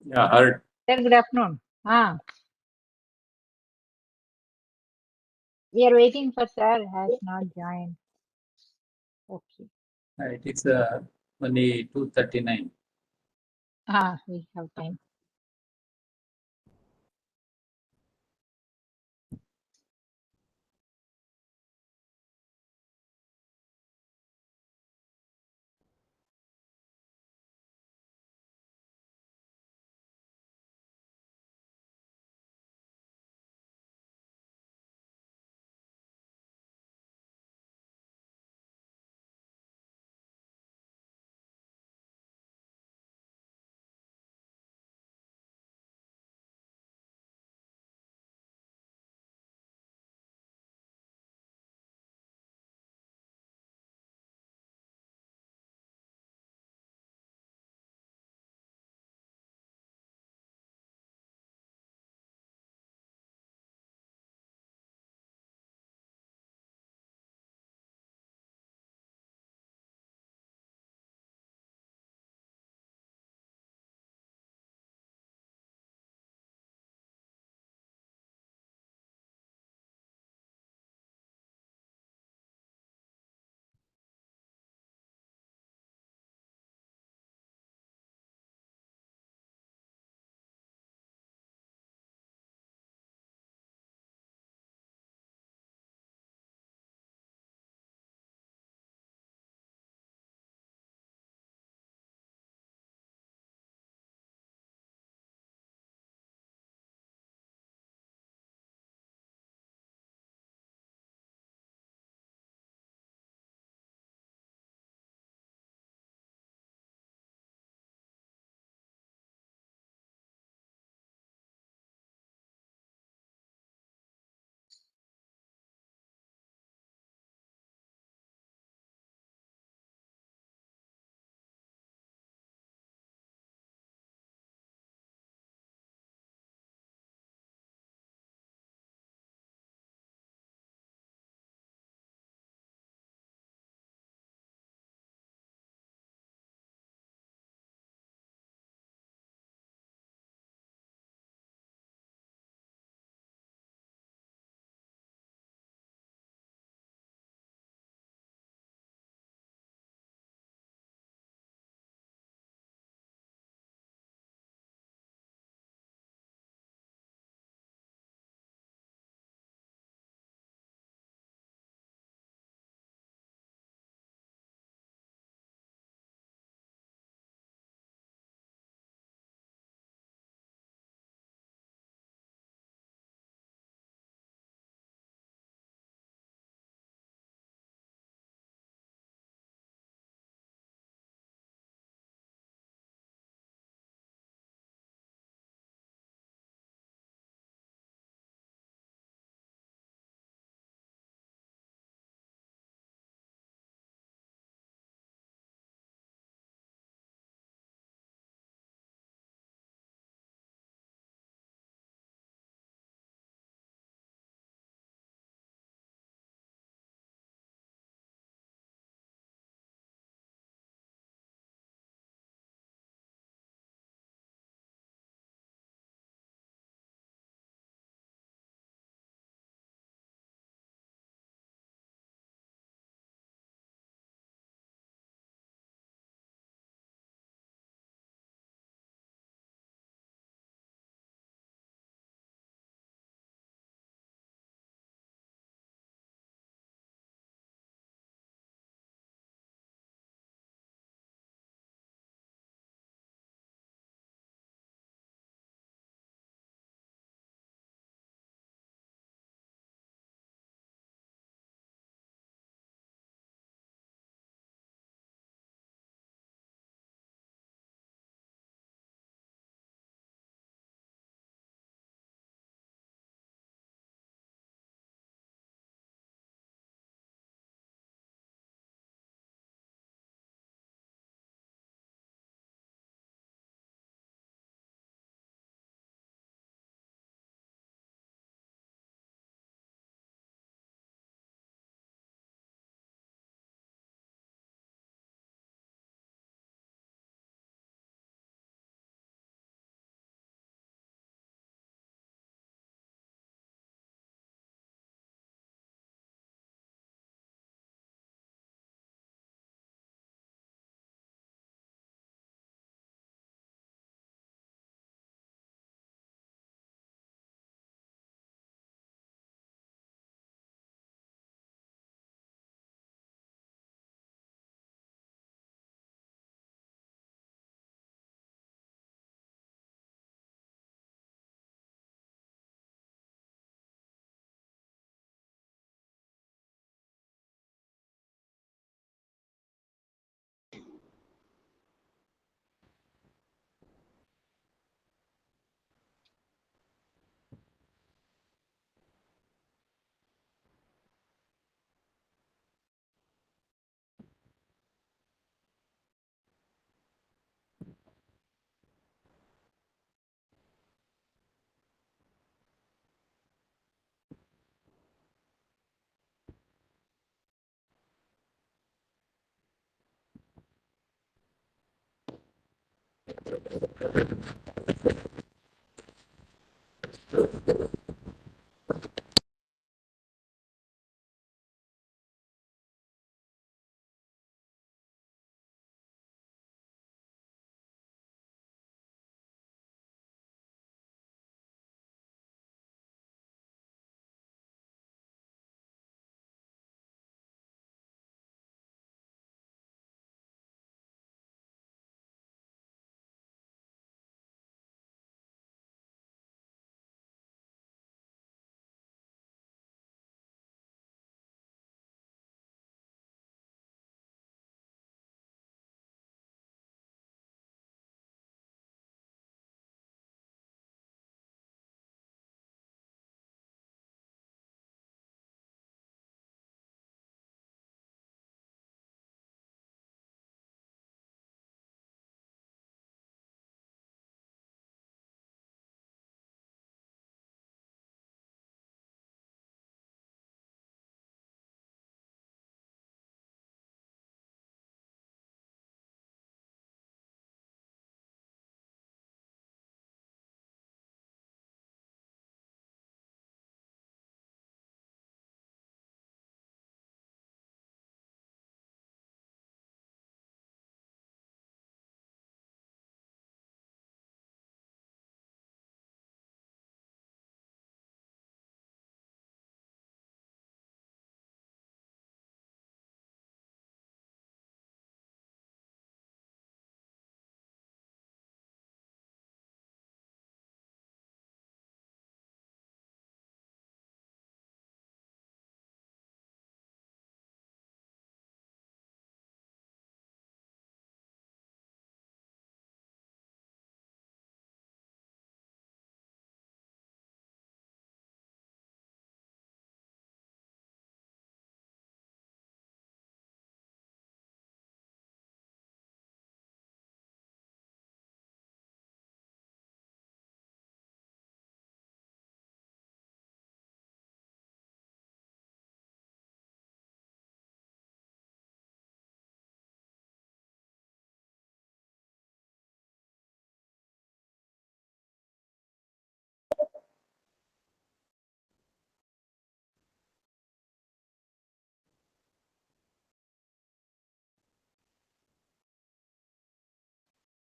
Yeah, heard. Sir, good afternoon. We are waiting for sir, has not joined. Okay. It is only 2:39. We have time.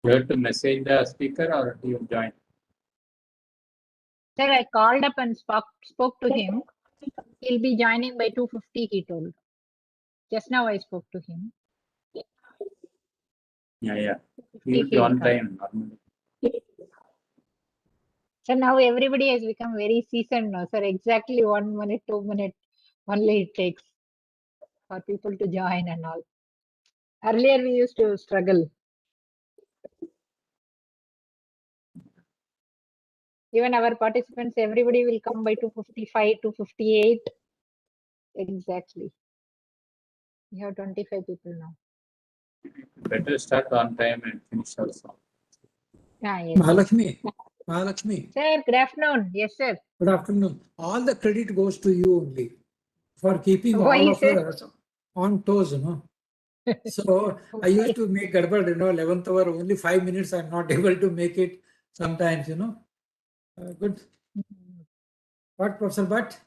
You have to message the speaker or you join? Sir, I called up and spoke to him. He'll be joining by 2:50, he told. Just now I spoke to him. Yeah. He will be on time normally. So now everybody has become very seasoned now, sir. Exactly 1 minute, 2 minutes only it takes for people to join and all. Earlier we used to struggle. Even our participants, everybody will come by 2:55, 2:58. Exactly. We have 25 people now. Better start on time and finish also. Yes. Mahalakshmi. Sir, good afternoon. Yes, sir. Good afternoon. All the credit goes to you only for keeping Why, all of sir? us on toes, So I used to make garbad, 11th hour, only 5 minutes. I'm not able to make it sometimes, Good. What, Professor Bhatt?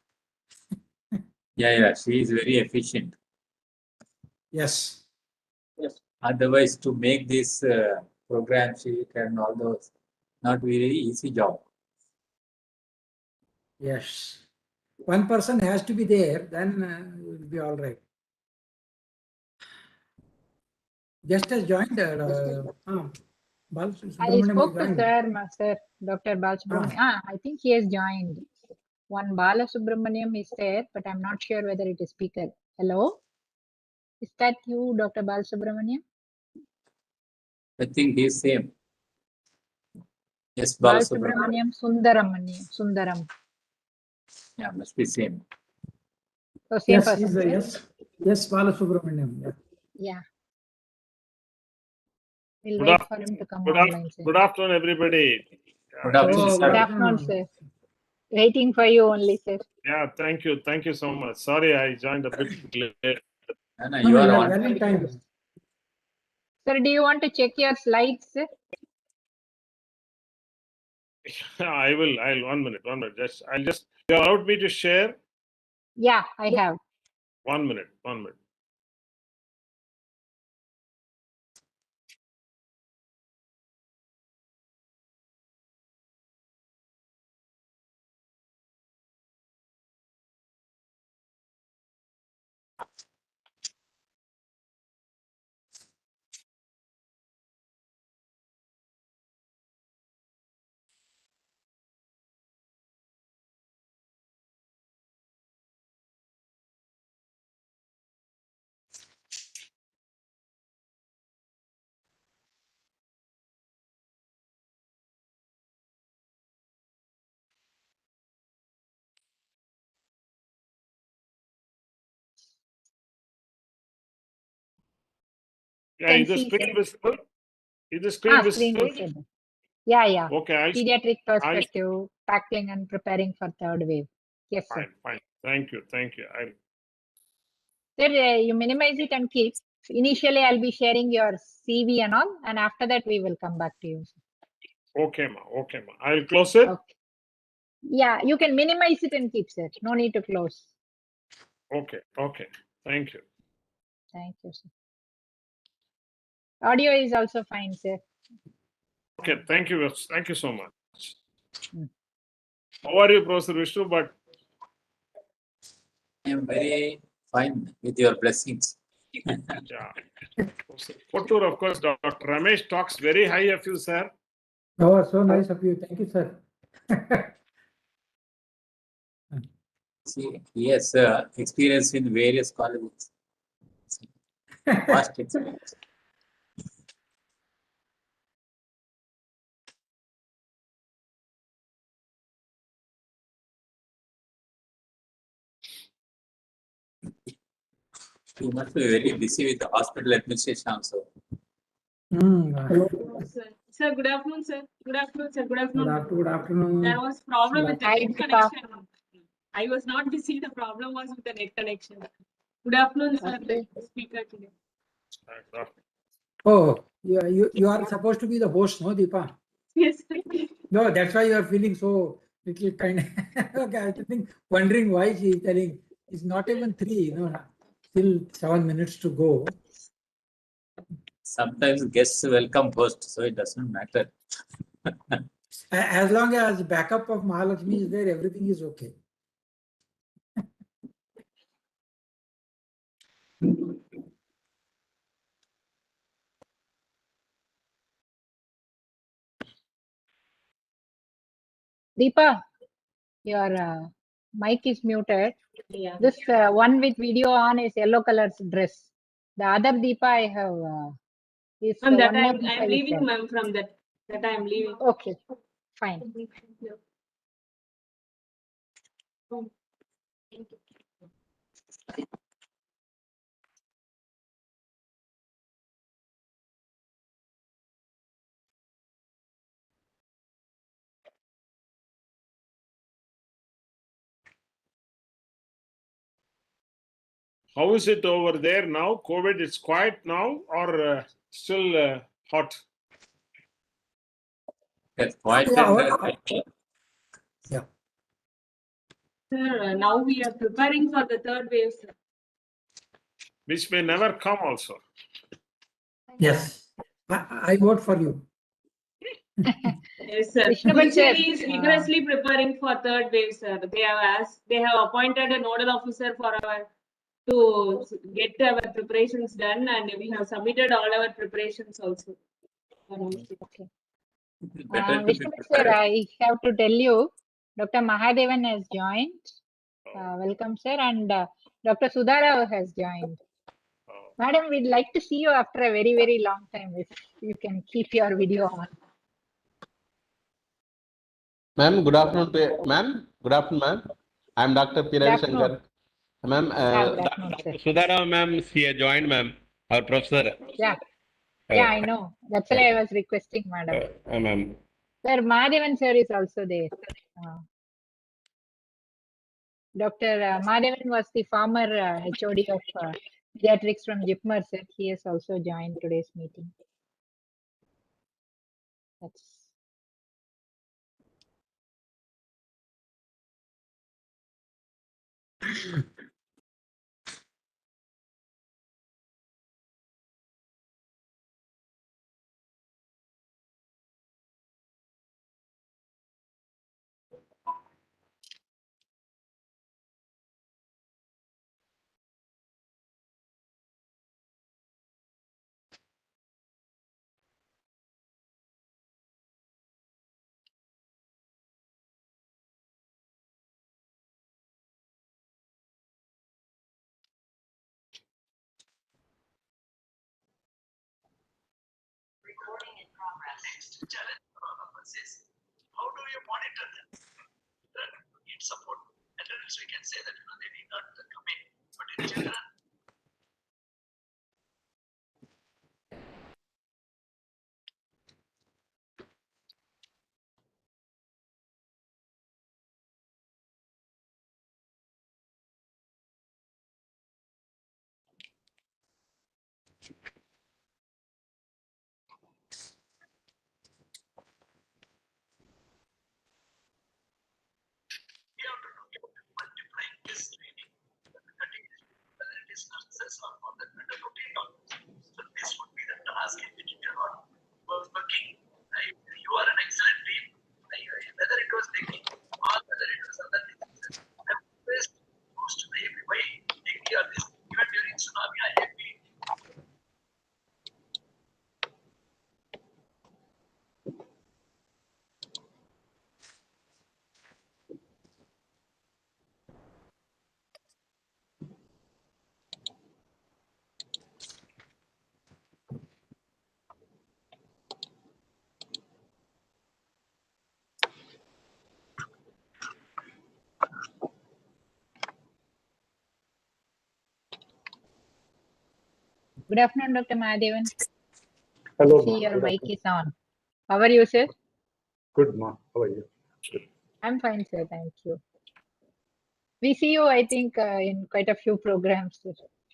Yeah. She is very efficient. Yes. Otherwise, to make this program sheet and all those, not very easy job. Yes. One person has to be there, then it will be all right. Just as joined, I spoke to sir, Dr. Balasubramanian. I think he has joined. One Balasubramanian is there, but I'm not sure whether it is speaker. Hello? Is that you, Dr. Balasubramanian? I think he is same. Yes, Balasubramanian Sundaram. Yeah, must be same. So same Yes, person, sir? yes, Balasubramanian. Yeah. We'll wait for him to come online, sir. Good afternoon, everybody. Good afternoon, Good sir. afternoon, sir. Waiting for you only, sir. Yeah, thank you. Thank you so much. Sorry, I joined a bit late. No, you are on time. Sir, do you want to check your slides, sir? I will. I'll 1 minute. 1 minute. I'll just. You allowed me to share. Yeah, I have. 1 minute. 1 minute. Yeah, Can is the see, screen sir. visible? Is the screen Screen visible? visible. Yeah, yeah. Okay, Pediatric perspective, tackling and preparing for third wave. Yes, sir. fine, fine. Thank you, thank you. Sir, you minimize it and keep. Initially, I'll be sharing your CV and all, and after that, we will come back to you. Okay, ma. Okay, ma. I'll close it. Okay. Yeah, you can minimize it and keep, sir. No need to close. Okay, okay. Thank you. Thank you, sir. Audio is also fine, sir. Okay, thank you. Thank you so much. Mm. How are you, Professor Vishnu? But I am very fine with your blessings. yeah. Kotur, of course, Dr. Ramesh talks very high of you, sir. Oh, so nice of you. Thank you, sir. See, he has experience in various colleges. Vast experience. You must be very busy with the hospital administration also. Sir, good afternoon, sir. Good afternoon, sir. Good afternoon. Good afternoon. There was problem with the Hi, net Deepa. connection. I was not busy. The problem was with the net connection. Good afternoon, sir. Okay. Speaker today. Oh, you are supposed to be the host, no, Deepa? Yes. No, that's why you are feeling so little kind. Okay, I think wondering why she is telling it's not even 3, still 7 minutes to go. Sometimes guests welcome host, so it doesn't matter. As long as backup of Mahalakshmi is there, everything is okay. Deepa, your mic is muted. Yeah. This one with video on is yellow color dress. The other Deepa I have is Ma'am, that one more I'm Deepa is leaving, there. ma'am, from that. That I'm leaving. Okay, fine. How is it over there now? COVID is quiet now or still hot? That's quite Yeah. Sir, now we are preparing for the third wave, sir. Which may never come also. Yes. I vote for you. Yes, sir. Vishnu sir, Knchi is rigorously preparing for third wave, sir. They have appointed a nodal officer for to get our preparations done, and we have submitted all our preparations also. Okay. better to be Vishnu sir, prepared. I have to tell you, Dr. Mahadevan has joined. Welcome, sir, and Dr. Sudharao has joined. Madam, we'd like to see you after a very, very long time. If you can keep your video on. Ma'am, good afternoon, ma'am. Good afternoon, ma'am. I'm Dr. P. Ravi Shankar. Ma'am, good afternoon, sir. Sudhara, ma'am, she has joined, ma'am, our professor. Yeah, I know. That's why I was requesting, madam. Ma'am. Sir, Mahadevan sir is also there. Dr. Mahadevan was the former HOD of Pediatrics from Jipmer, sir. He has also joined today's meeting. That's Good afternoon, Dr. Mahadevan. Hello, See, ma. your Good mic afternoon. is on. How are you, sir? Good, ma. How are you? I'm fine, sir. Thank you. We see you, I think, in quite a few programs,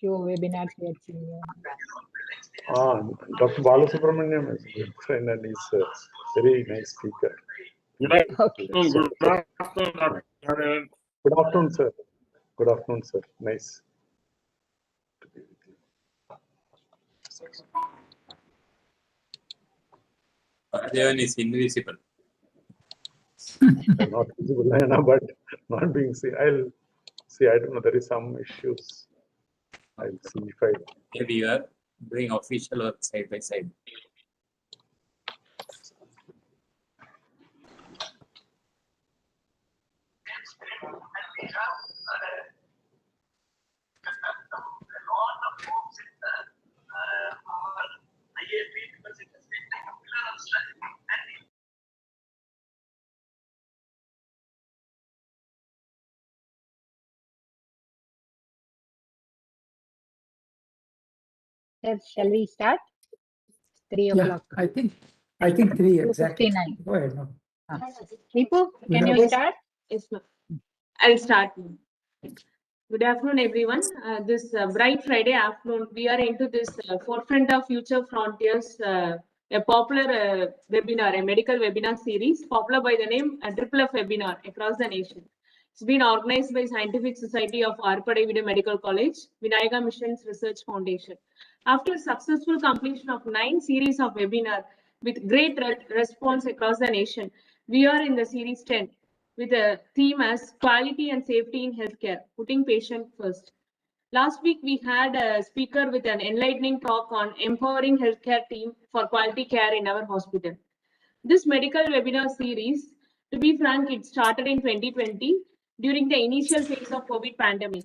few webinars we have seen you. Dr. Balasubramanian is a good friend and he's a very nice speaker. Okay. Good afternoon, Dr. Mahadevan. Good afternoon, sir. Good afternoon, sir. Nice. Mahadevan is invisible. Not visible, but not being seen. I'll see. I don't know. There is some issues. I'll see if I. Maybe you are doing official work side by side. Sir, shall we start? 3 Yeah, o'clock. I think 3 exactly. 2:59. Go ahead. No. Deepu, can you start? Yes, ma'am. I'll start. Good afternoon, everyone. This bright Friday afternoon, we are into this Forefront of Future Frontiers, a popular webinar, a medical webinar series, popular by the name FFF webinar across the nation. It's been organized by Scientific Society of Arpadavide Medical College, Vinayaka Missions Research Foundation. After successful completion of 9 series of webinar with great response across the nation, we are in the series 10 with a theme as quality and safety in healthcare, putting patient first. Last week, we had a speaker with an enlightening talk on empowering healthcare team for quality care in our hospital. This medical webinar series, to be frank, it started in 2020 during the initial phase of COVID pandemic.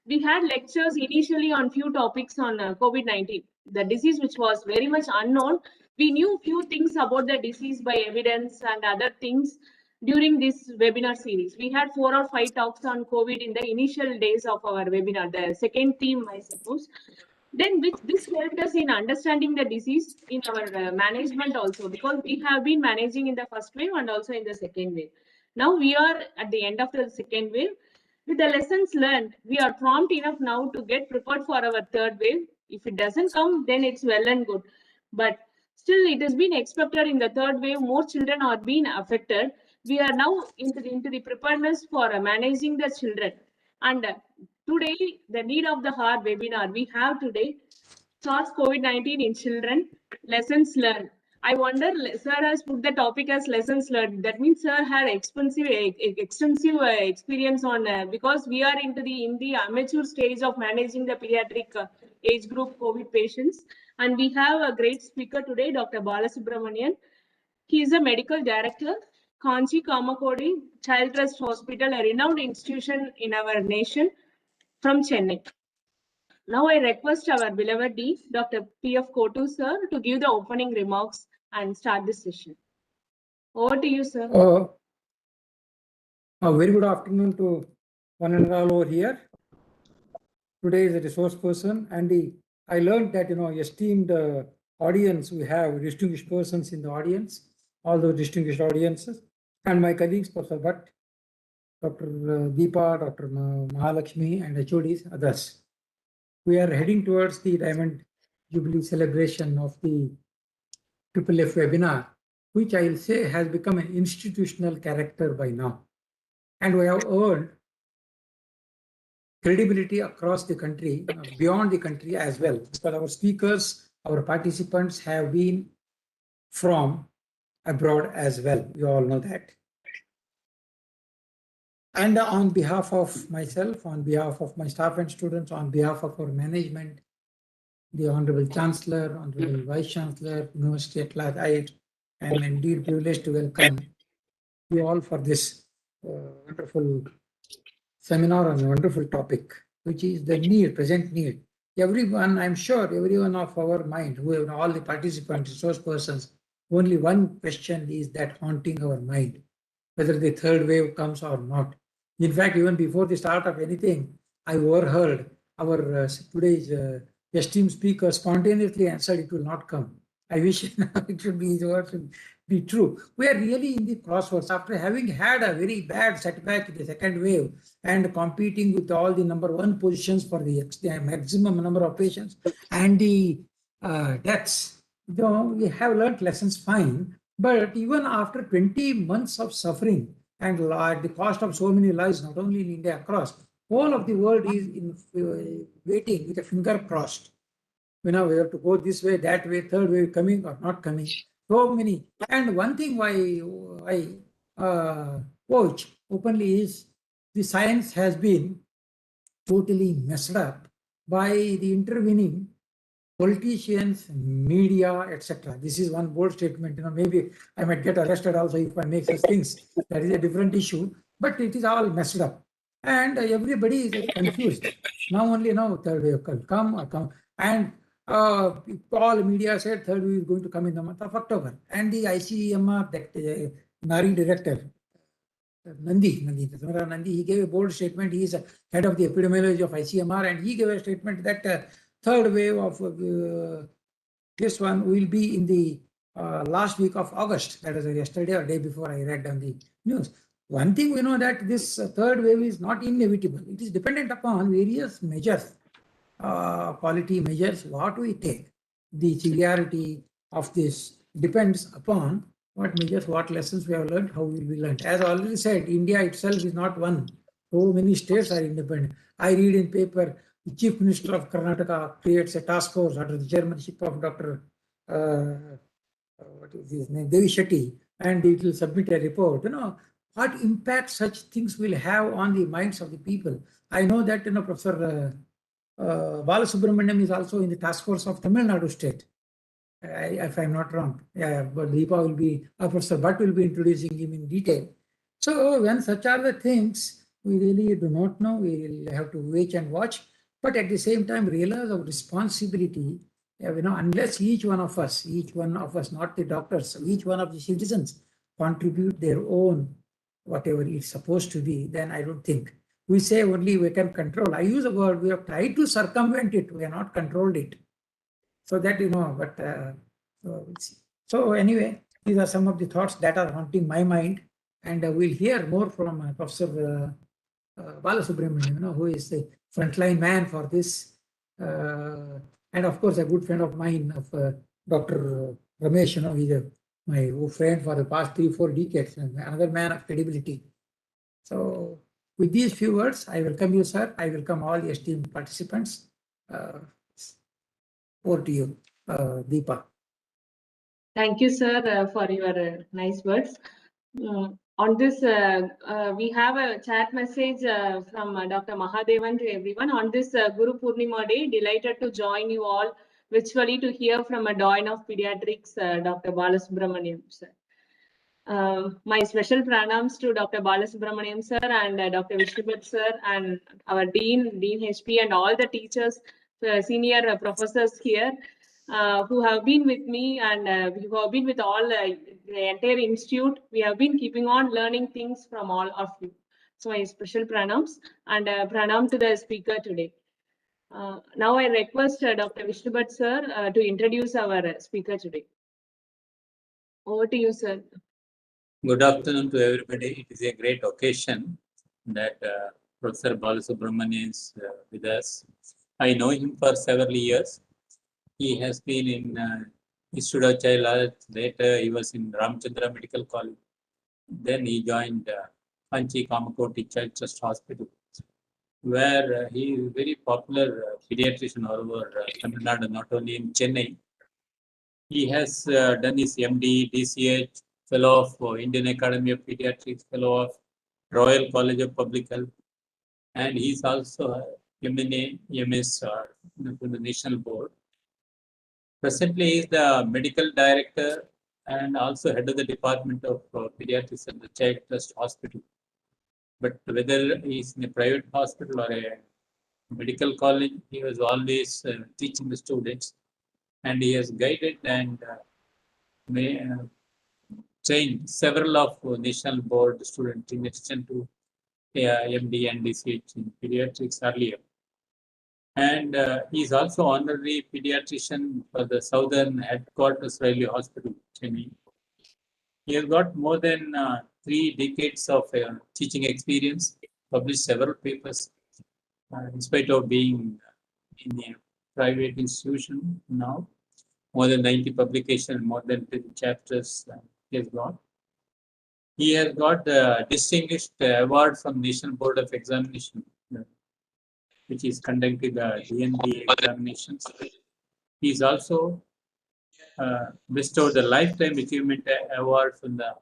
We had lectures initially on few topics on COVID-19, the disease which was very much unknown. We knew few things about the disease by evidence and other things during this webinar series. We had 4 or 5 talks on COVID in the initial days of our webinar, the second theme, I suppose. Then this helped us in understanding the disease in our management also, because we have been managing in the first wave and also in the second wave. Now we are at the end of the second wave. With the lessons learned, we are prompt enough now to get prepared for our third wave. If it doesn't come, then it's well and good. But still, it has been expected in the third wave, more children are being affected. We are now into the preparedness for managing the children. And today, the need of the hour webinar we have today, SARS COVID-19 in children, lessons learned. I wonder, sir has put the topic as lessons learned. That means sir had extensive experience on because we are in the amateur stage of managing the pediatric age group COVID patients, and we have a great speaker today, Dr. Balasubramanian. He is a medical director, Knchi Kamakoti Child Trust Hospital, a renowned institution in our nation, from Chennai. Now I request our beloved Dean, Dr. P.F. Kotu, sir, to give the opening remarks and start this session. Over to you, sir. A very good afternoon to one and all over here. Today is a resource person, and I learned that, esteemed audience, we have distinguished persons in the audience, all those distinguished audiences, and my colleagues, Professor Bhatt, Dr. Deepa, Dr. Mahalakshmi, and HODs, others. We are heading towards the Diamond Jubilee celebration of the FFF webinar, which I will say has become an institutional character by now. And we have earned credibility across the country, beyond the country as well, because our speakers, our participants have been from abroad as well. You all know that. And on behalf of myself, on behalf of my staff and students, on behalf of our management, the Honorable Chancellor, Honorable Vice Chancellor, University at large, I am indeed privileged to welcome you all for this wonderful seminar on a wonderful topic, which is the need, present need. Everyone, I'm sure, everyone of our mind, who all the participants, resource persons, only one question is that haunting our mind, whether the third wave comes or not. In fact, even before the start of anything, I overheard our today's esteemed speaker spontaneously answered it will not come. I wish it should be, his words should be true. We are really in the crossroads after having had a very bad setback in the second wave and competing with all the number one positions for the maximum number of patients and the deaths. We have learned lessons fine, but even after 20 months of suffering and at the cost of so many lives, not only in India, across, whole of the world is waiting with a finger crossed. We have to go this way, that way, third wave coming or not coming. So many. And one thing why I coach openly is the science has been totally messed up by the intervening politicians, media, etc. This is one bold statement. Maybe I might get arrested also if I make such things. That is a different issue. But it is all messed up, and everybody is very confused. Now third wave will come or come, and all media said third wave is going to come in the month of October. And the ICMR, that Nari director, Nandi, he gave a bold statement. He is a head of the epidemiology of ICMR, and he gave a statement that third wave of this one will be in the last week of August. That was yesterday or day before I read on the news. One thing we know that this third wave is not inevitable. It is dependent upon various measures, quality measures, what we take. The severity of this depends upon what measures, what lessons we have learned, how will we learn. As I already said, India itself is not one. So many states are independent. I read in paper, the Chief Minister of Karnataka creates a task force under the chairmanship of Dr. What is his name? Devi Shetty, and it will submit a report. What impact such things will have on the minds of the people. I know that Professor Balasubramanian is also in the task force of Tamil Nadu state, if I'm not wrong. Yeah, but Deepa will be, Professor Bhatt will be introducing him in detail. So when such are the things, we really do not know. We will have to wait and watch, but at the same time realize our responsibility. Unless each one of us, not the doctors, each one of the citizens contribute their own, whatever it's supposed to be, then I don't think. We say only we can control. I use a word, we have tried to circumvent it, we have not controlled it. So that, but we'll see. So anyway, these are some of the thoughts that are haunting my mind, and we'll hear more from Professor Balasubramanian, who is the frontline man for this. And of course, a good friend of mine, of Dr. Ramesh, he's my friend for the past 3-4 decades, another man of credibility. So with these few words, I welcome you, sir. I welcome all esteemed participants. Over to you, Deepa. Thank you, sir, for your nice words. On this, we have a chat message from Dr. Mahadevan to everyone. On this Guru Purnima Day, delighted to join you all virtually to hear from a Doyen of Pediatrics, Dr. Balasubramanian, sir. My special pranams to Dr. Balasubramanian, sir, and Dr. Vishnubat, sir, and our Dean HP, and all the teachers, senior professors here. Who have been with me and who have been with all the entire institute. We have been keeping on learning things from all of you. So my special pranams and pranam to the speaker today. Now I request Dr. Vishnubat sir to introduce our speaker today. Over to you, sir. Good afternoon to everybody. It is a great occasion that Professor Balasubramanian is with us. I know him for several years. He has been in Institute of Child Health. Later, he was in Ramchandra Medical College. Then he joined Knchi Kamakoti Child Trust Hospital, where he is a very popular pediatrician all over Tamil Nadu, not only in Chennai. He has done his MD, DCH, Fellow of Indian Academy of Pediatrics, Fellow of Royal College of Public Health, and he is also a MNA, MS from the National Board. Presently, he is the medical director and also head of the Department of Pediatrics at the Child Trust Hospital. But whether he is in a private hospital or a medical college, he was always teaching the students, and he has guided and trained several of National Board students in addition to MD and DCH in Pediatrics earlier. And he is also honorary pediatrician for the Southern Headquarters Railway Hospital, Chennai. He has got more than 3 decades of teaching experience, published several papers, in spite of being in a private institution now. More than 90 publications, more than 10 chapters he has got. He has got the distinguished award from National Board of Examination, which is conducting the DNB examinations. He is also bestowed the Lifetime Achievement Award from the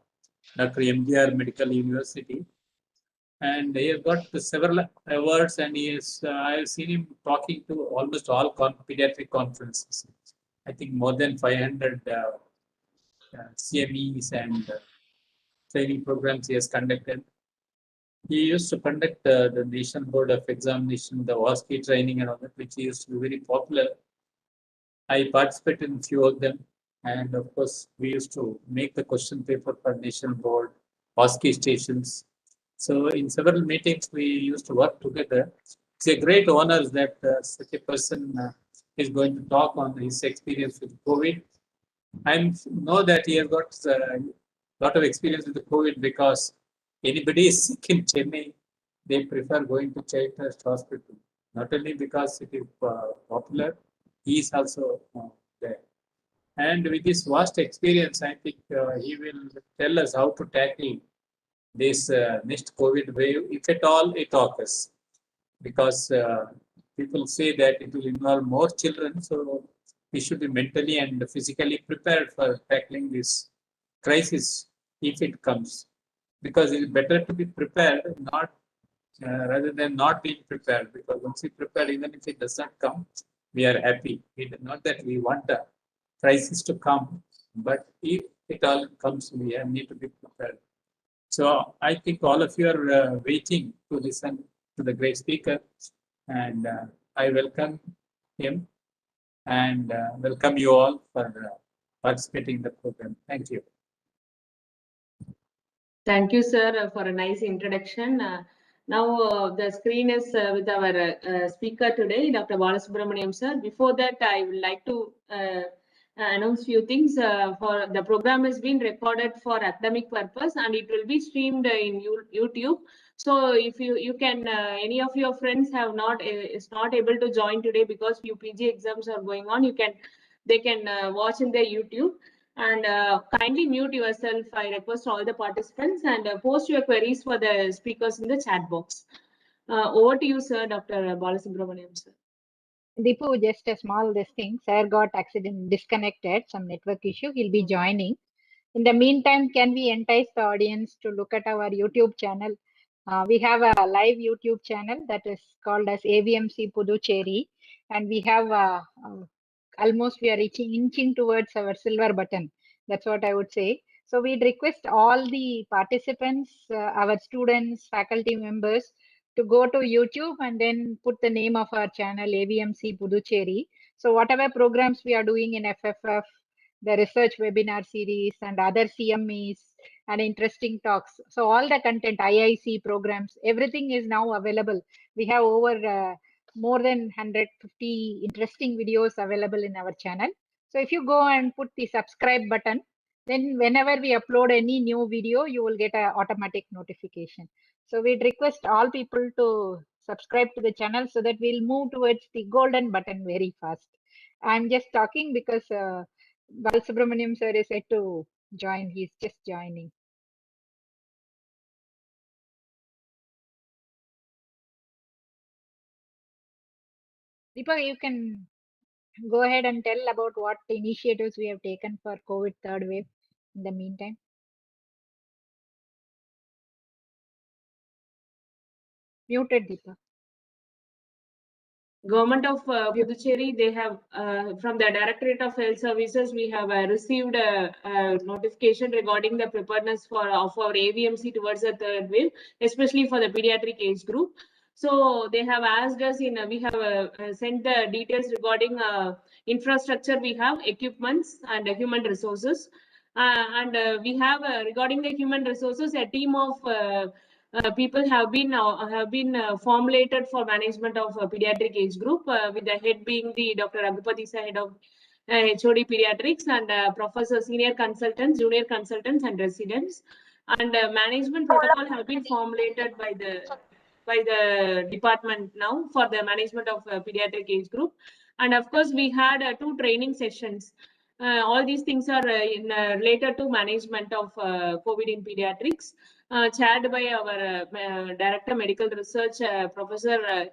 Dr. MGR Medical University. And he has got several awards, and he is, I have seen him talking to almost all pediatric conferences. I think more than 500 CMEs and training programs he has conducted. He used to conduct the National Board of Examination, the WASCI training and all that, which used to be very popular. I participated in a few of them. And of course, we used to make the question paper for National Board, WASCI stations. So in several meetings, we used to work together. It's a great honor that such a person is going to talk on his experience with COVID. I know that he has got a lot of experience with the COVID because anybody is sick in Chennai, they prefer going to Child Trust Hospital. Not only because it is popular, he is also there. And with this vast experience, I think he will tell us how to tackle this next COVID wave, if at all it occurs. Because people say that it will involve more children, so we should be mentally and physically prepared for tackling this crisis if it comes. Because it is better to be prepared, not rather than not being prepared. Because once we prepare, even if it does not come, we are happy. Not that we want a crisis to come, but if it all comes, we need to be prepared. So I think all of you are waiting to listen to the great speaker, and I welcome him and welcome you all for participating in the program. Thank you. Thank you, sir, for a nice introduction. Now the screen is with our speaker today, Dr. Balasubramanian, sir. Before that, I would like to announce few things. For the program has been recorded for academic purpose, and it will be streamed in YouTube. So if you can, any of your friends have is not able to join today because few PG exams are going on, they can watch in their YouTube. And kindly mute yourself. I request all the participants, and post your queries for the speakers in the chat box. Over to you, sir, Dr. Balasubramanian, sir. Deepu, just a small this thing. Sir got disconnected, some network issue. He'll be joining. In the meantime, can we entice the audience to look at our YouTube channel? We have a live YouTube channel that is called as AVMC Puducherry, and we have almost we are inching towards our silver button. That's what I would say. So we'd request all the participants, our students, faculty members, to go to YouTube and then put the name of our channel AVMC Puducherry. So whatever programs we are doing in FFF, the research webinar series and other CMEs and interesting talks. So all the content, IIC programs, everything is now available. We have over more than 150 interesting videos available in our channel. So if you go and put the subscribe button, then whenever we upload any new video, you will get an automatic notification. So we'd request all people to subscribe to the channel so that we'll move towards the golden button very fast. I'm just talking because Balasubramanian sir is said to join. He's just joining. Deepak, you can go ahead and tell about what initiatives we have taken for COVID third wave in the meantime. Muted, Deepak. Government of Puducherry, they have from the Directorate of Health Services, we have received a notification regarding the preparedness of our AVMC towards the third wave, especially for the pediatric age group. So they have asked us we have sent the details regarding infrastructure we have, equipments and human resources. And we have regarding the human resources, a team of people have been formulated for management of pediatric age group, with the head being the Dr. Raghupati, head of HOD Pediatrics, and professor, senior consultants, junior consultants, and residents. And management protocol have been formulated by the department now for the management of pediatric age group. And of course, we had 2 training sessions. All these things are related to management of COVID in pediatrics, chaired by our Director Medical Research, Professor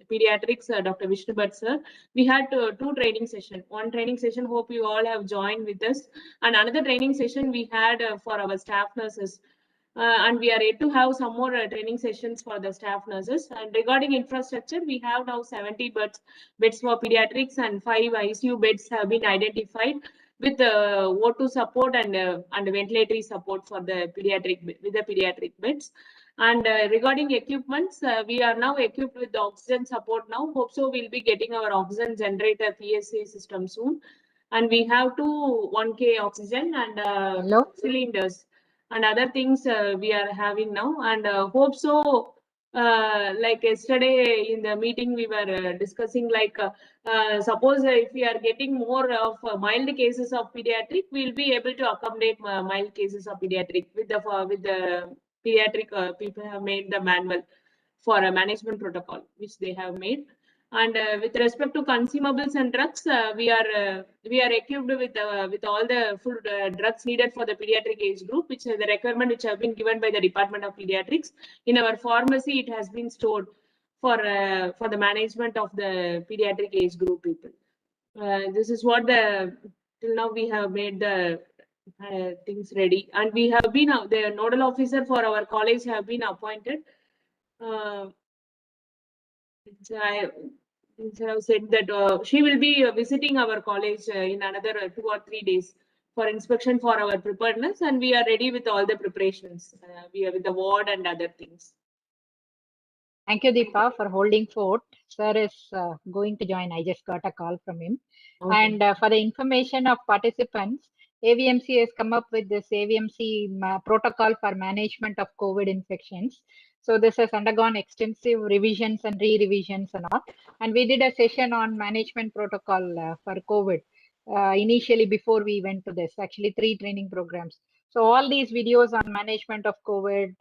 Pediatrics, Dr. Vishnu Bhatt sir. We had 2 training sessions. One training session, hope you all have joined with us. And another training session we had for our staff nurses. And we are yet to have some more training sessions for the staff nurses. And regarding infrastructure, we have now 70 beds for pediatrics, and 5 ICU beds have been identified with O2 support and ventilatory support for the pediatric beds. And regarding equipments, we are now equipped with the oxygen support now. Hope so we'll be getting our oxygen generator PSA system soon. And we have 2 1K oxygen and cylinders and other things we are having now. And hope so, like yesterday in the meeting we were discussing, like suppose if we are getting more of mild cases of pediatric, we'll be able to accommodate mild cases of pediatric with the pediatric people have made the manual for a management protocol which they have made. And with respect to consumables and drugs, we are equipped with all the full drugs needed for the pediatric age group, which is the requirement which have been given by the Department of Pediatrics. In our pharmacy, it has been stored for the management of the pediatric age group people. This is what till now we have made the things ready, and we have been the nodal officer for our college have been appointed. I have said that she will be visiting our college in another 2 or 3 days for inspection for our preparedness, and we are ready with all the preparations. We are with the ward and other things. Thank you, Deepa, for holding fort. Sir is going to join. I just got a call from him. Okay. And for the information of participants, AVMC has come up with this AVMC protocol for management of COVID infections. So this has undergone extensive revisions and re-revisions and all. And we did a session on management protocol for COVID initially before we went to this, actually 3 training programs. So all these videos on management of COVID,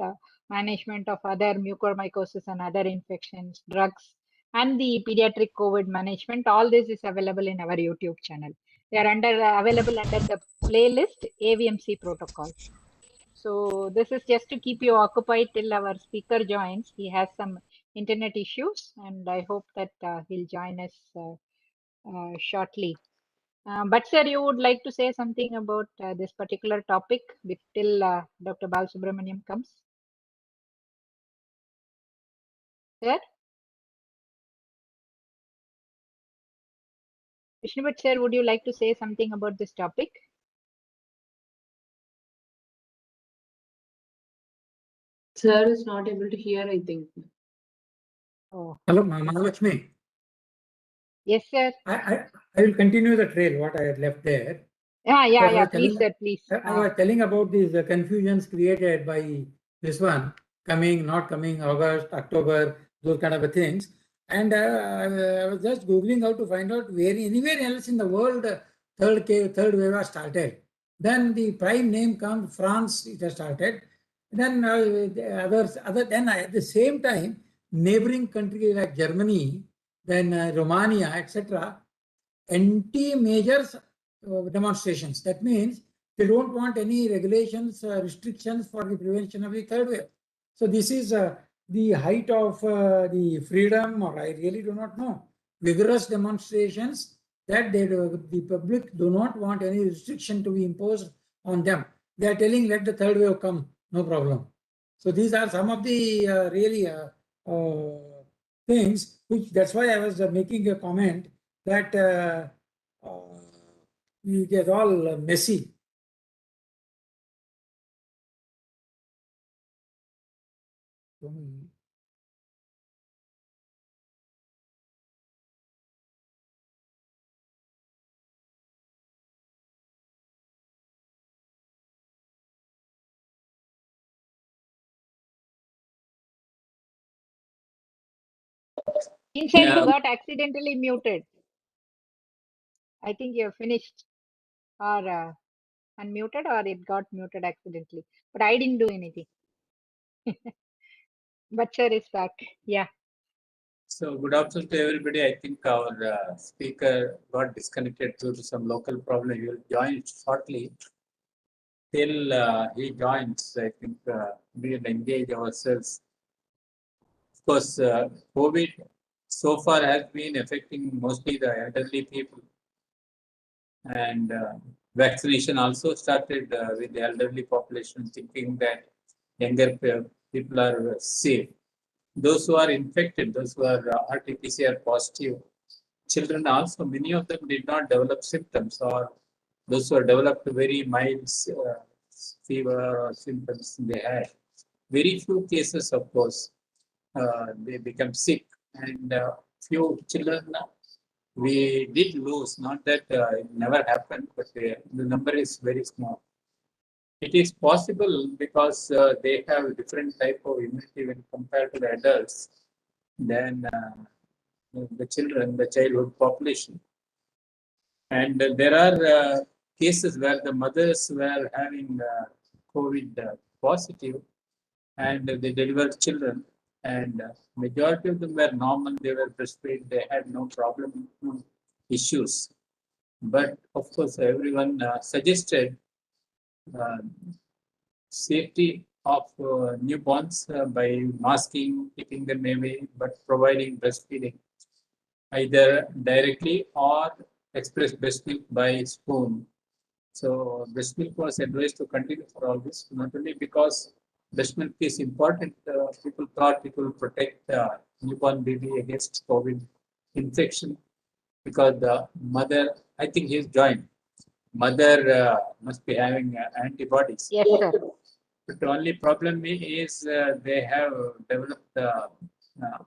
management of other mucormycosis and other infections, drugs, and the pediatric COVID management, all this is available in our YouTube channel. They are available under the playlist AVMC protocol. So this is just to keep you occupied till our speaker joins. He has some internet issues, and I hope that he'll join us shortly. But sir, you would like to say something about this particular topic till Dr. Balasubramanian comes? Sir? Vishnuvat sir, would you like to say something about this topic? Sir is not able to hear, I think. Oh, Hello, Mahalakshmi. yes, sir. I will continue the trail, what I had left there. Yeah, please, sir, please. I was telling about these confusions created by this one, coming, not coming, August, October, those kind of things. And I was just Googling how to find out where anywhere else in the world third wave has started. Then the prime name comes, France, it has started. Then then at the same time, neighboring countries like Germany, then Romania, etc., anti-measures demonstrations. That means they don't want any regulations, restrictions for the prevention of the third wave. So this is the height of the freedom, or I really do not know. Vigorous demonstrations that the public do not want any restriction to be imposed on them. They are telling, let the third wave come, no problem. So these are some of the really things which, that's why I was making a comment that it is all messy. He said Yeah. you got accidentally muted. I think you're finished or unmuted, or it got muted accidentally. But I didn't do anything. But sir is back. Yeah. So good afternoon to everybody. I think our speaker got disconnected due to some local problem. He will join shortly. Till he joins, I think we will engage ourselves. Of course, COVID so far has been affecting mostly the elderly people. And vaccination also started with the elderly population, thinking that younger people are safe. Those who are infected, those who are RT-PCR positive, children also, many of them did not develop symptoms, or those who are developed very mild fever or symptoms they had. Very few cases, of course, they become sick, and few children we did lose. Not that it never happened, but the number is very small. It is possible because they have different type of immunity when compared to the adults than the children, the childhood population. And there are cases where the mothers were having COVID positive and they delivered children, and majority of them were normal, they were breastfed, they had no problem, no issues. But of course, everyone suggested safety of newborns by masking, keeping them away, but providing breastfeeding either directly or express breast milk by spoon. So breast milk was advised to continue for all this, not only because breast milk is important. People thought it will protect newborn baby against COVID infection, because the mother, I think he's joined, mother must be having antibodies. Yes, sir. But the only problem is they have developed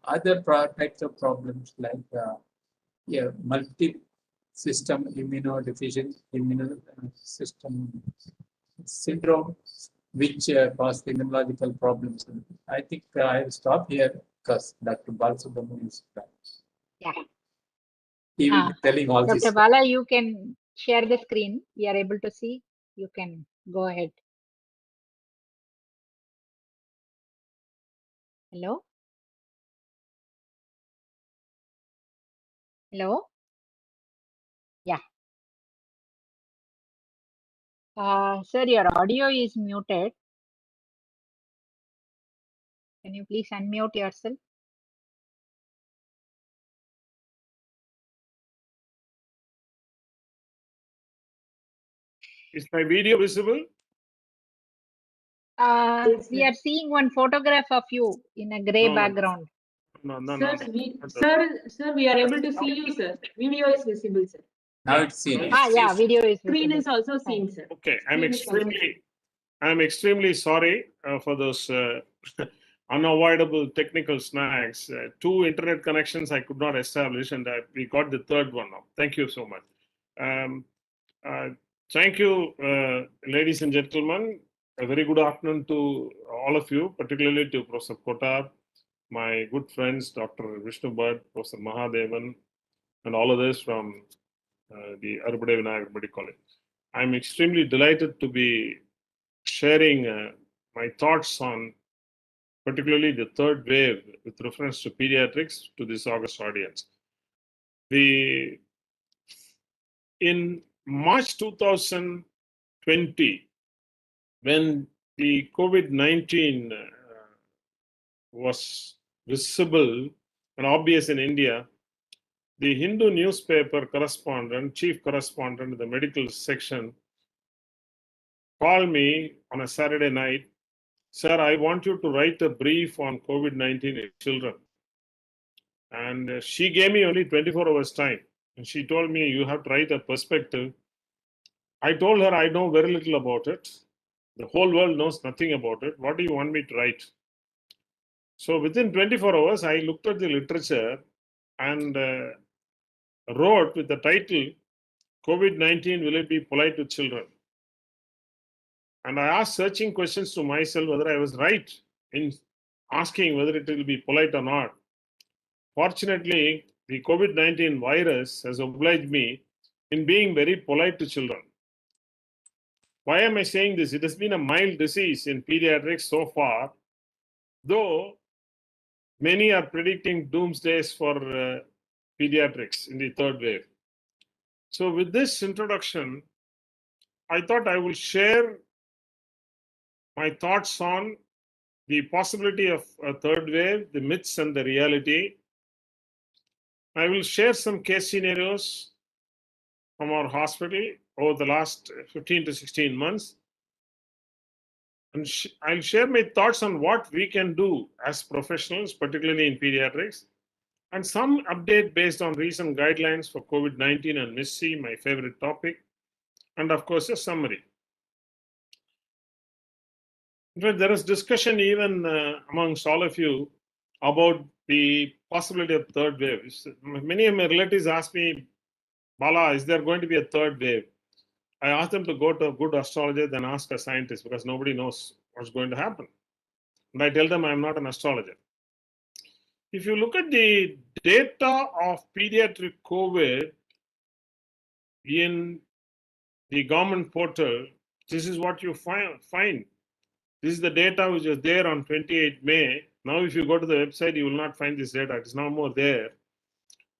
other types of problems like multi-system immunodeficient immune system syndrome, which cause immunological problems. I think I'll stop here because Dr. Balasubramanian is back. Yeah. He will be telling all Dr. this. Bala, you can share the screen. We are able to see. You can go ahead. Hello? Hello? Yeah. Sir, your audio is muted. Can you please unmute yourself? Is my video visible? Yes, We sir. are seeing one photograph of you in a gray No. background. No. Sir, we are able to see you, sir. Video is visible, sir. Now it's seen. Yeah, video is Screen visible. is also Fine. seen, sir. Okay, Screen is also seen. I'm extremely sorry for those unavoidable technical snags. 2 internet connections I could not establish, and we got the third one now. Thank you so much. Thank you, ladies and gentlemen. A very good afternoon to all of you, particularly to Professor Kotar, my good friends, Dr. Vishnu Bhatt, Professor Mahadevan, and all others from the Arubade Vinayak Medical College. I'm extremely delighted to be sharing my thoughts on particularly the third wave with reference to pediatrics to this August audience. In March 2020, when the COVID-19 was visible and obvious in India, the Hindu newspaper correspondent, chief correspondent in the medical section, called me on a Saturday night. Sir, I want you to write a brief on COVID-19 in children. And she gave me only 24 hours time. And she told me, you have to write a perspective. I told her I know very little about it. The whole world knows nothing about it. What do you want me to write? So within 24 hours, I looked at the literature and wrote with the title, COVID-19, will it be polite to children? And I asked searching questions to myself whether I was right in asking whether it will be polite or not. Fortunately, the COVID-19 virus has obliged me in being very polite to children. Why am I saying this? It has been a mild disease in pediatrics so far, though many are predicting doomsdays for pediatrics in the third wave. So with this introduction, I thought I will share my thoughts on the possibility of a third wave, the myths and the reality. I will share some case scenarios from our hospital over the last 15 to 16 months. And I'll share my thoughts on what we can do as professionals, particularly in pediatrics, and some update based on recent guidelines for COVID-19 and Knchi, my favorite topic, and of course, a summary. In fact, there is discussion even amongst all of you about the possibility of third wave. Many of my relatives ask me, Bala, is there going to be a third wave? I ask them to go to a good astrologer than ask a scientist because nobody knows what's going to happen. And I tell them I'm not an astrologer. If you look at the data of pediatric COVID in the government portal, this is what you find. This is the data which was there on 28 May. Now, if you go to the website, you will not find this data. It is no more there.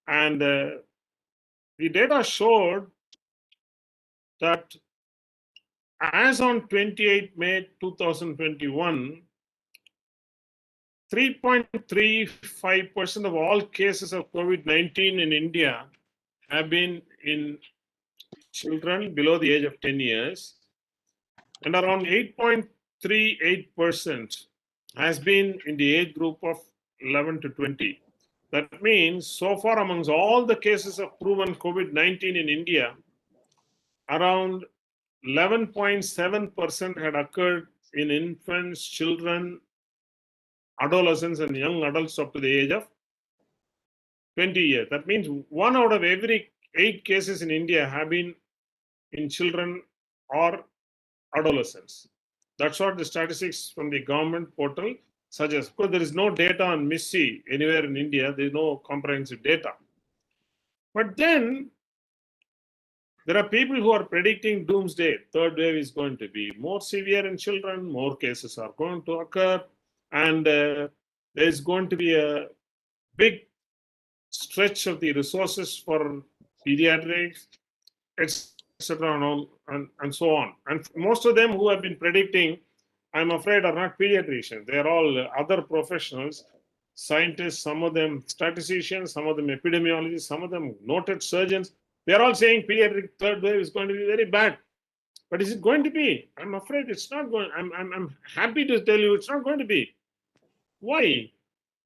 And the data showed that as on 28 May 2021, 3.35% of all cases of COVID-19 in India have been in children below the age of 10 years, and around 8.38% has been in the age group of 11 to 20. That means, so far amongst all the cases of proven COVID-19 in India, around 11.7% had occurred in infants, children, adolescents, and young adults up to the age of 20 years. That means 1 out of every 8 cases in India have been in children or adolescents. That's what the statistics from the government portal suggest. Because there is no data on Knchi anywhere in India, there is no comprehensive data. But then there are people who are predicting doomsday. Third wave is going to be more severe in children, more cases are going to occur, and there is going to be a big stretch of the resources for pediatrics. etc. and so on. And most of them who have been predicting, I'm afraid, are not pediatricians. They are all other professionals, scientists, some of them statisticians, some of them epidemiologists, some of them noted surgeons. They are all saying pediatric third wave is going to be very bad. But is it going to be? I'm afraid it's not going. I'm happy to tell you it's not going to be. Why?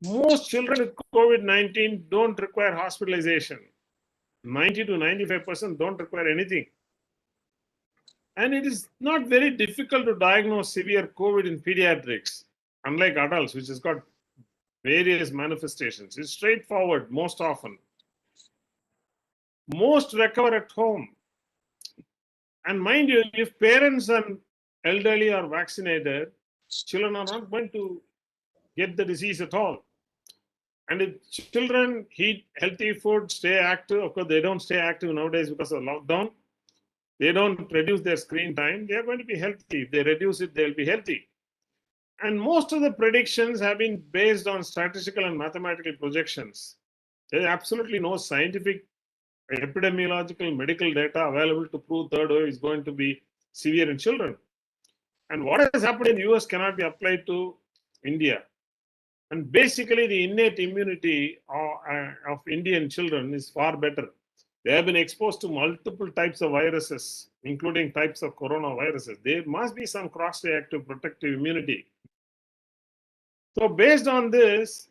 Most children with COVID-19 don't require hospitalization. 90 to 95% don't require anything. And it is not very difficult to diagnose severe COVID in pediatrics, unlike adults, which has got various manifestations. It's straightforward most often. Most recover at home. And mind you, if parents and elderly are vaccinated, children are not going to get the disease at all. And if children eat healthy food, stay active, of course, they don't stay active nowadays because of lockdown. They don't reduce their screen time. They are going to be healthy. If they reduce it, they'll be healthy. And most of the predictions have been based on statistical and mathematical projections. There is absolutely no scientific, epidemiological, medical data available to prove third wave is going to be severe in children. And what has happened in the US cannot be applied to India. And basically, the innate immunity of Indian children is far better. They have been exposed to multiple types of viruses, including types of coronaviruses. There must be some cross-reactive protective immunity. So based on this,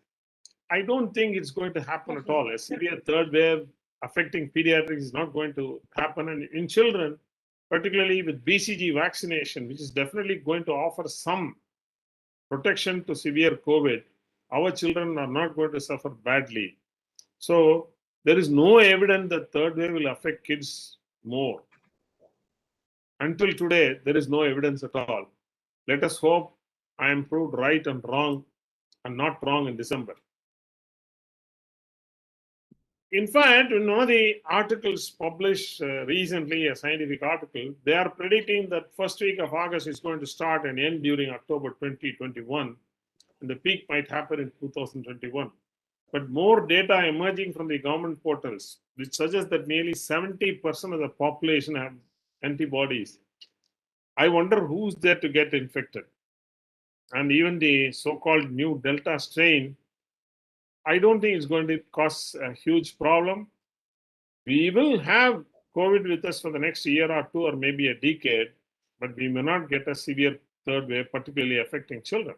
I don't think it's going to happen at all. A severe third wave affecting pediatrics is not going to happen. And in children, particularly with BCG vaccination, which is definitely going to offer some protection to severe COVID, our children are not going to suffer badly. So there is no evidence that third wave will affect kids more. Until today, there is no evidence at all. Let us hope I am proved right and wrong, and not wrong in December. In fact, in one of the articles published recently, a scientific article, they are predicting that first week of August is going to start and end during October 2021, and the peak might happen in 2021. But more data emerging from the government portals, which suggests that nearly 70% of the population have antibodies. I wonder who's there to get infected. And even the so-called new Delta strain, I don't think it's going to cause a huge problem. We will have COVID with us for the next year or two, or maybe a decade, but we may not get a severe third wave, particularly affecting children.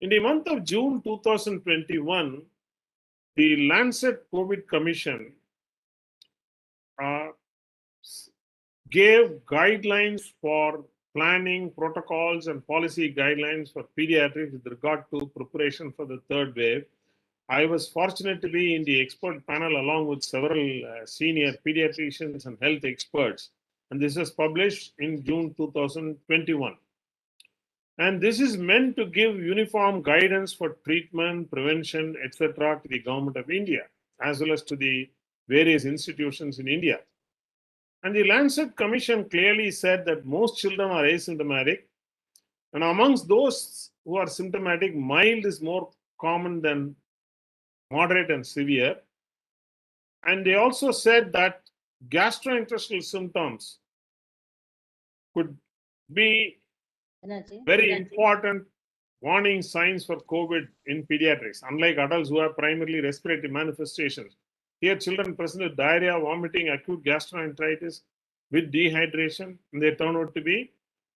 In the month of June 2021, the Lancet COVID Commission gave guidelines for planning, protocols, and policy guidelines for pediatrics with regard to preparation for the third wave. I was fortunate to be in the expert panel along with several senior pediatricians and health experts. And this was published in June 2021. And this is meant to give uniform guidance for treatment, prevention, etc. to the government of India, as well as to the various institutions in India. And the Lancet Commission clearly said that most children are asymptomatic. And amongst those who are symptomatic, mild is more common than moderate and severe. And they also said that gastrointestinal symptoms could be very important warning signs for COVID in pediatrics, unlike adults who have primarily respiratory manifestations. Here, children present with diarrhea, vomiting, acute gastroenteritis with dehydration, and they turn out to be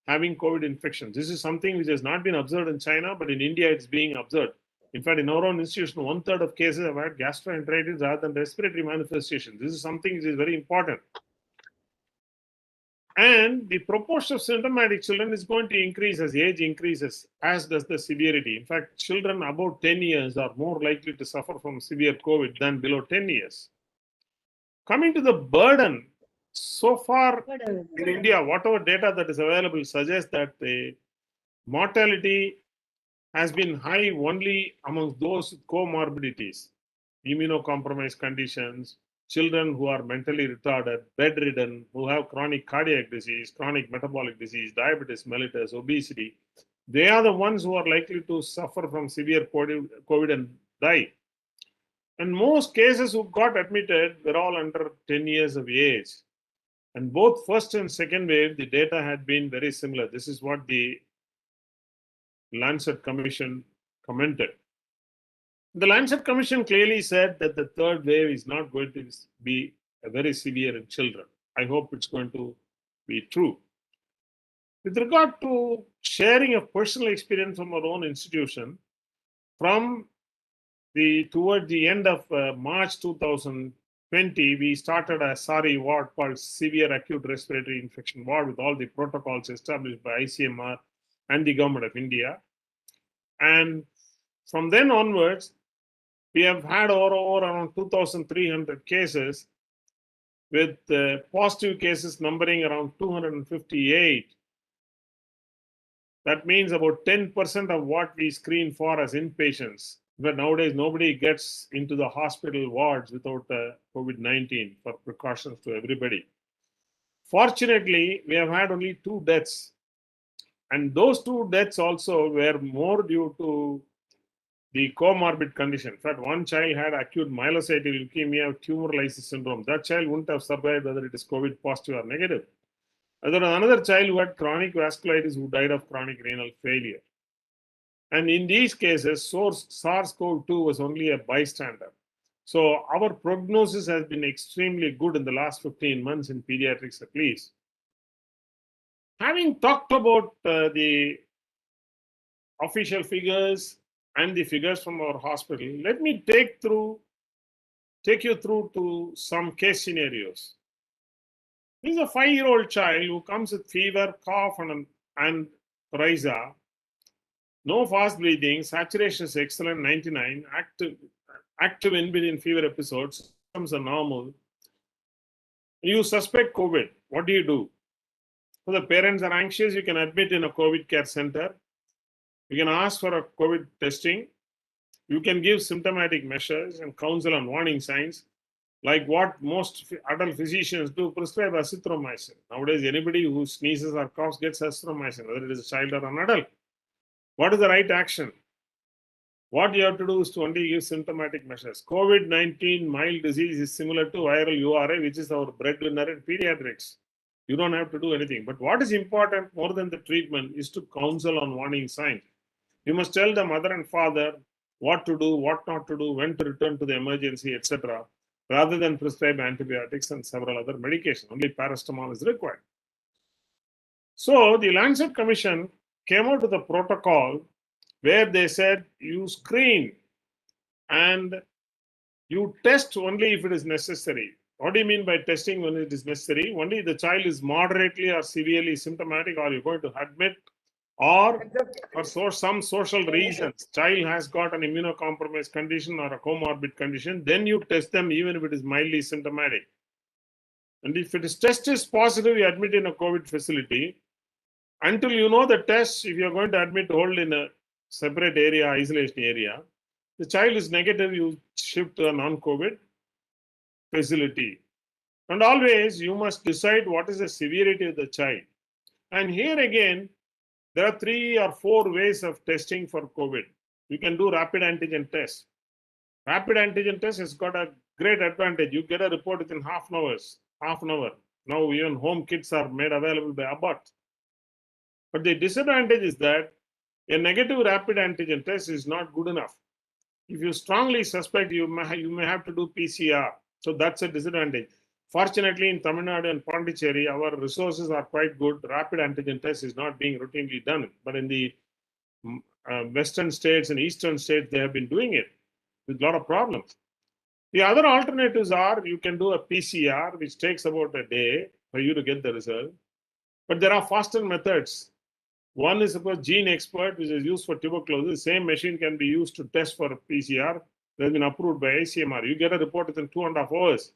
having COVID infection. This is something which has not been observed in China, but in India, it's being observed. In fact, in our own institution, 1/3 of cases have had gastroenteritis rather than respiratory manifestations. This is something which is very important. And the proportion of symptomatic children is going to increase as age increases, as does the severity. In fact, children above 10 years are more likely to suffer from severe COVID than below 10 years. Coming to the burden, so far in India, whatever data that is available suggests that the mortality has been high only amongst those with comorbidities, immunocompromised conditions, children who are mentally retarded, bedridden, who have chronic cardiac disease, chronic metabolic disease, diabetes mellitus, obesity. They are the ones who are likely to suffer from severe COVID and die. And most cases who got admitted were all under 10 years of age. And both first and second wave, the data had been very similar. This is what the Lancet Commission commented. The Lancet Commission clearly said that the third wave is not going to be very severe in children. I hope it's going to be true. With regard to sharing of personal experience from our own institution, toward the end of March 2020, we started a SARI ward called Severe Acute Respiratory Infection Ward with all the protocols established by ICMR and the Government of India. And from then onwards, we have had over around 2,300 cases, with positive cases numbering around 258. That means about 10% of what we screen for as inpatients. But nowadays, nobody gets into the hospital wards without COVID-19 for precautions to everybody. Fortunately, we have had only 2 deaths. And those 2 deaths also were more due to the comorbid condition. In fact, one child had acute myelocytic leukemia, tumor lysis syndrome. That child wouldn't have survived whether it is COVID positive or negative. There was another child who had chronic vasculitis who died of chronic renal failure. And in these cases, SARS-CoV-2 was only a bystander. So our prognosis has been extremely good in the last 15 months in pediatrics at least. Having talked about the official figures and the figures from our hospital, let me take you through to some case scenarios. This is a 5-year-old child who comes with fever, cough, and coryza. No fast breathing, saturation is excellent, 99, active in between fever episodes, symptoms are normal. You suspect COVID, what do? So the parents are anxious, you can admit in a COVID care center. You can ask for a COVID testing. You can give symptomatic measures and counsel on warning signs, like what most adult physicians do, prescribe azithromycin. Nowadays, anybody who sneezes or coughs gets azithromycin, whether it is a child or an adult. What is the right action? What you have to do is to only give symptomatic measures. COVID-19 mild disease is similar to viral URA, which is our breadwinner in pediatrics. You don't have to do anything. But what is important more than the treatment is to counsel on warning signs. You must tell the mother and father what to do, what not to do, when to return to the emergency, etc., rather than prescribe antibiotics and several other medications. Only paracetamol is required. So the Lancet Commission came out with a protocol where they said you screen and you test only if it is necessary. What do you mean by testing when it is necessary? Only the child is moderately or severely symptomatic, or you're going to admit, or for some social reasons, child has got an immunocompromised condition or a comorbid condition, then you test them even if it is mildly symptomatic. And if it is test is positive, you admit in a COVID facility. Until you know the test, if you're going to admit, hold in a separate area, isolation area, the child is negative, you shift to a non-COVID facility. And always you must decide what is the severity of the child. And here again, there are 3 or 4 ways of testing for COVID. You can do rapid antigen test. Rapid antigen test has got a great advantage. You get a report within half an hour. Now even home kits are made available by Abbott. But the disadvantage is that a negative rapid antigen test is not good enough. If you strongly suspect, you may have to do PCR. So that's a disadvantage. Fortunately, in Tamil Nadu and Pondicherry, our resources are quite good. Rapid antigen test is not being routinely done. But in the western states and eastern states, they have been doing it with a lot of problems. The other alternatives are you can do a PCR, which takes about a day for you to get the result. But there are faster methods. One is suppose Gene Expert, which is used for tuberculosis. The same machine can be used to test for a PCR. That has been approved by ICMR. You get a report within 2.5 hours.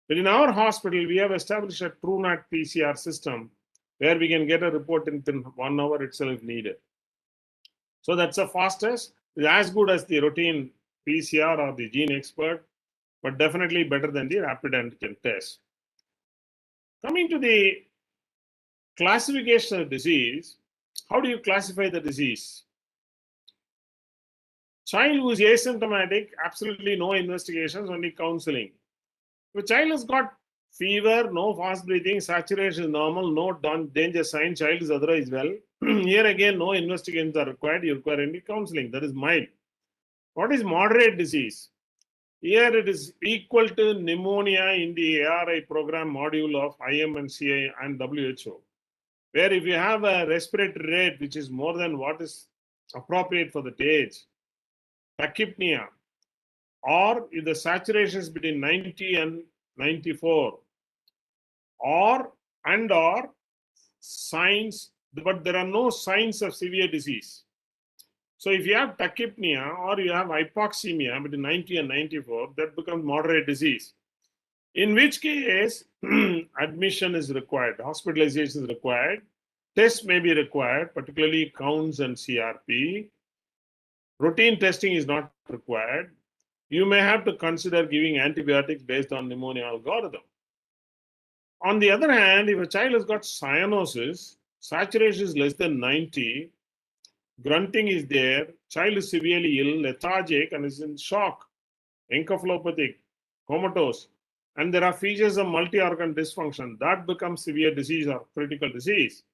But in our hospital, we have established a TrueNat PCR system where we can get a report within 1 hour itself if needed. So that's the fastest. It's as good as the routine PCR or the Gene Expert, but definitely better than the rapid antigen test. Coming to the classification of disease, how do you classify the disease? Child who is asymptomatic, absolutely no investigations, only counseling. If a child has got fever, no fast breathing, saturation is normal, no danger sign, child is otherwise well. Here again, no investigations are required. You require only counseling. That is mild. What is moderate disease? Here it is equal to pneumonia in the ARI program module of IMNCI and WHO, where if you have a respiratory rate which is more than what is appropriate for that age, tachypnea, or if the saturation is between 90 and 94, or signs, but there are no signs of severe disease. So if you have tachypnea or you have hypoxemia between 90 and 94, that becomes moderate disease. In which case, admission is required, hospitalization is required, tests may be required, particularly counts and CRP. Routine testing is not required. You may have to consider giving antibiotics based on pneumonia algorithm. On the other hand, if a child has got cyanosis, saturation is less than 90, grunting is there, child is severely ill, lethargic, and is in shock, encephalopathic, comatose, and there are features of multi-organ dysfunction, that becomes severe disease or critical disease.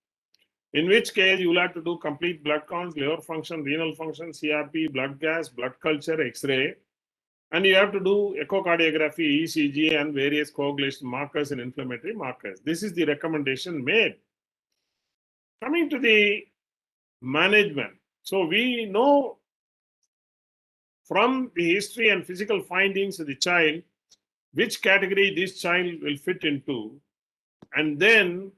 In which case, you will have to do complete blood counts, liver function, renal function, CRP, blood gas, blood culture, X-ray, and you have to do echocardiography, ECG, and various coagulation markers and inflammatory markers. This is the recommendation made. Coming to the management. So we know from the history and physical findings of the child which category this child will fit into, and then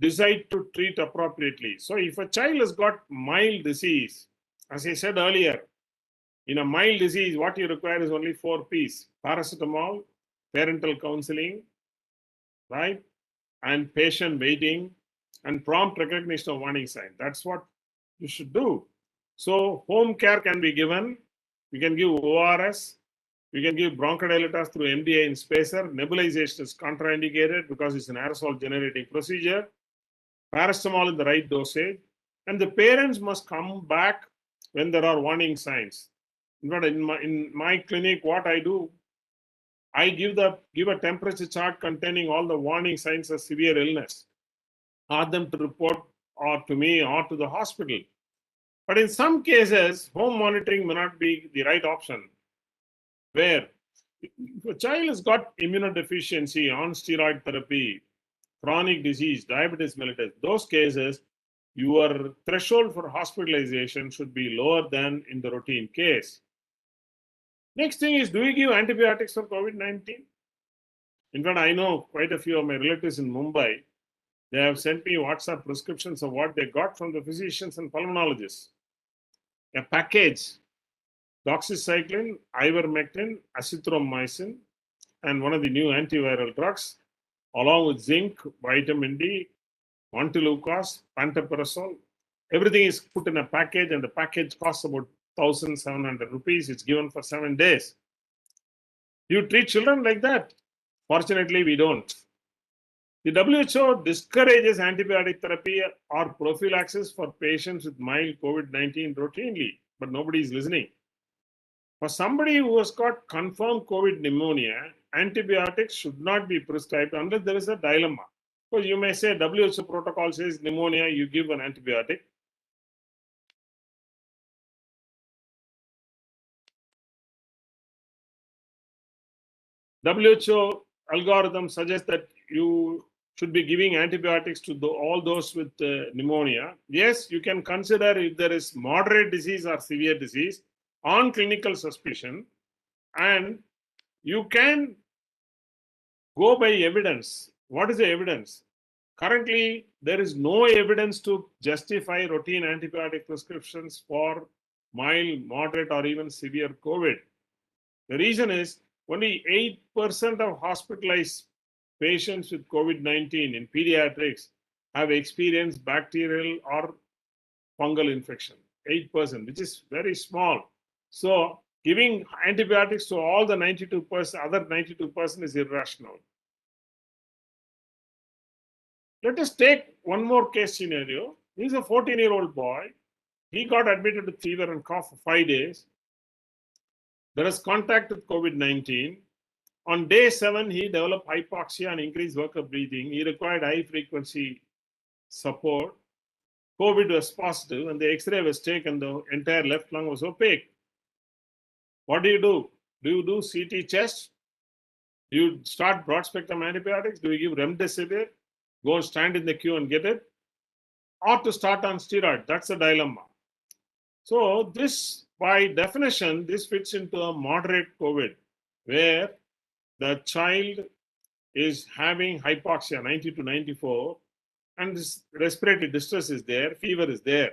decide to treat appropriately. So if a child has got mild disease, as I said earlier, in a mild disease, what you require is only 4 P's: paracetamol, parental counseling, right? And patient waiting, and prompt recognition of warning sign. That's what you should do. So home care can be given. We can give ORS. We can give bronchodilators through MDI in spacer. Nebulization is contraindicated because it's an aerosol generating procedure. Paracetamol in the right dosage. And the parents must come back when there are warning signs. In my clinic, what I do, I give a temperature chart containing all the warning signs of severe illness. Ask them to report or to me or to the hospital. But in some cases, home monitoring may not be the right option. Where if a child has got immunodeficiency on steroid therapy, chronic disease, diabetes mellitus, those cases, your threshold for hospitalization should be lower than in the routine case. Next thing is, do we give antibiotics for COVID-19? In fact, I know quite a few of my relatives in Mumbai. They have sent me WhatsApp prescriptions of what they got from the physicians and pulmonologists. A package: doxycycline, ivermectin, azithromycin, and one of the new antiviral drugs, along with zinc, vitamin D, montelukast, pantoprazole. Everything is put in a package, and the package costs about 1,700 rupees. It's given for 7 days. You treat children like that? Fortunately, we don't. The WHO discourages antibiotic therapy or prophylaxis for patients with mild COVID-19 routinely, but nobody is listening. For somebody who has got confirmed COVID pneumonia, antibiotics should not be prescribed unless there is a dilemma. So you may say WHO protocol says pneumonia, you give an antibiotic. WHO algorithm suggests that you should be giving antibiotics to all those with pneumonia. Yes, you can consider if there is moderate disease or severe disease on clinical suspicion, and you can go by evidence. What is the evidence? Currently, there is no evidence to justify routine antibiotic prescriptions for mild, moderate, or even severe COVID. The reason is only 8% of hospitalized patients with COVID-19 in pediatrics have experienced bacterial or fungal infection. 8%, which is very small. So giving antibiotics to all the 92%, other 92% is irrational. Let us take one more case scenario. He's a 14-year-old boy. He got admitted with fever and cough for 5 days. There is contact with COVID-19. On day 7, he developed hypoxia and increased work of breathing. He required high frequency support. COVID was positive and the X-ray was taken. The entire left lung was opaque. What do you do? Do you do CT chest? Do you start broad spectrum antibiotics? Do you give remdesivir? Go and stand in the queue and get it? Or to start on steroid? That's a dilemma. So this, by definition, this fits into a moderate COVID where the child is having hypoxia 90 to 94 and this respiratory distress is there, fever is there.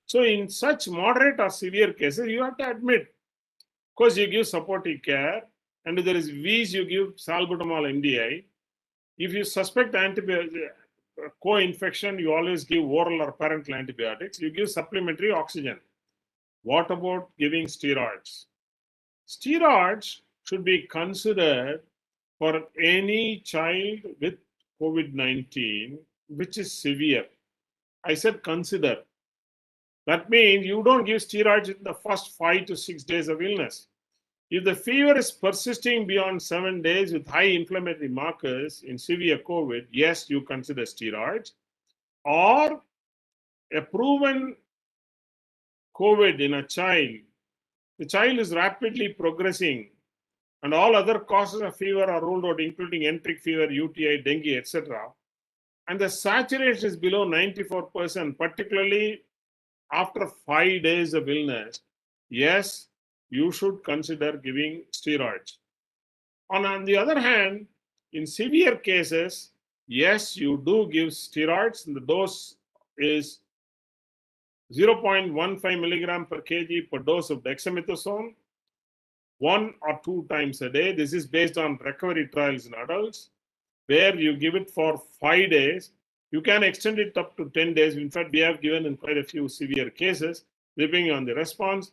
So in such moderate or severe cases, you have to admit, of course, you give supportive care, and if there is wheeze, you give salbutamol MDI. If you suspect co-infection, you always give oral or parenteral antibiotics. You give supplementary oxygen. What about giving steroids? Steroids should be considered for any child with COVID-19, which is severe. I said consider. That means you don't give steroids in the first 5 to 6 days of illness. If the fever is persisting beyond 7 days with high inflammatory markers in severe COVID, yes, you consider steroids. Or a proven COVID in a child, the child is rapidly progressing and all other causes of fever are ruled out, including enteric fever, UTI, dengue, etc. And the saturation is below 94%, particularly after 5 days of illness. Yes, you should consider giving steroids. On the other hand, in severe cases, yes, you do give steroids, and the dose is 0.15 milligram per kg per dose of dexamethasone, 1 or 2 times a day. This is based on recovery trials in adults, where you give it for 5 days. You can extend it up to 10 days. In fact, we have given in quite a few severe cases, depending on the response.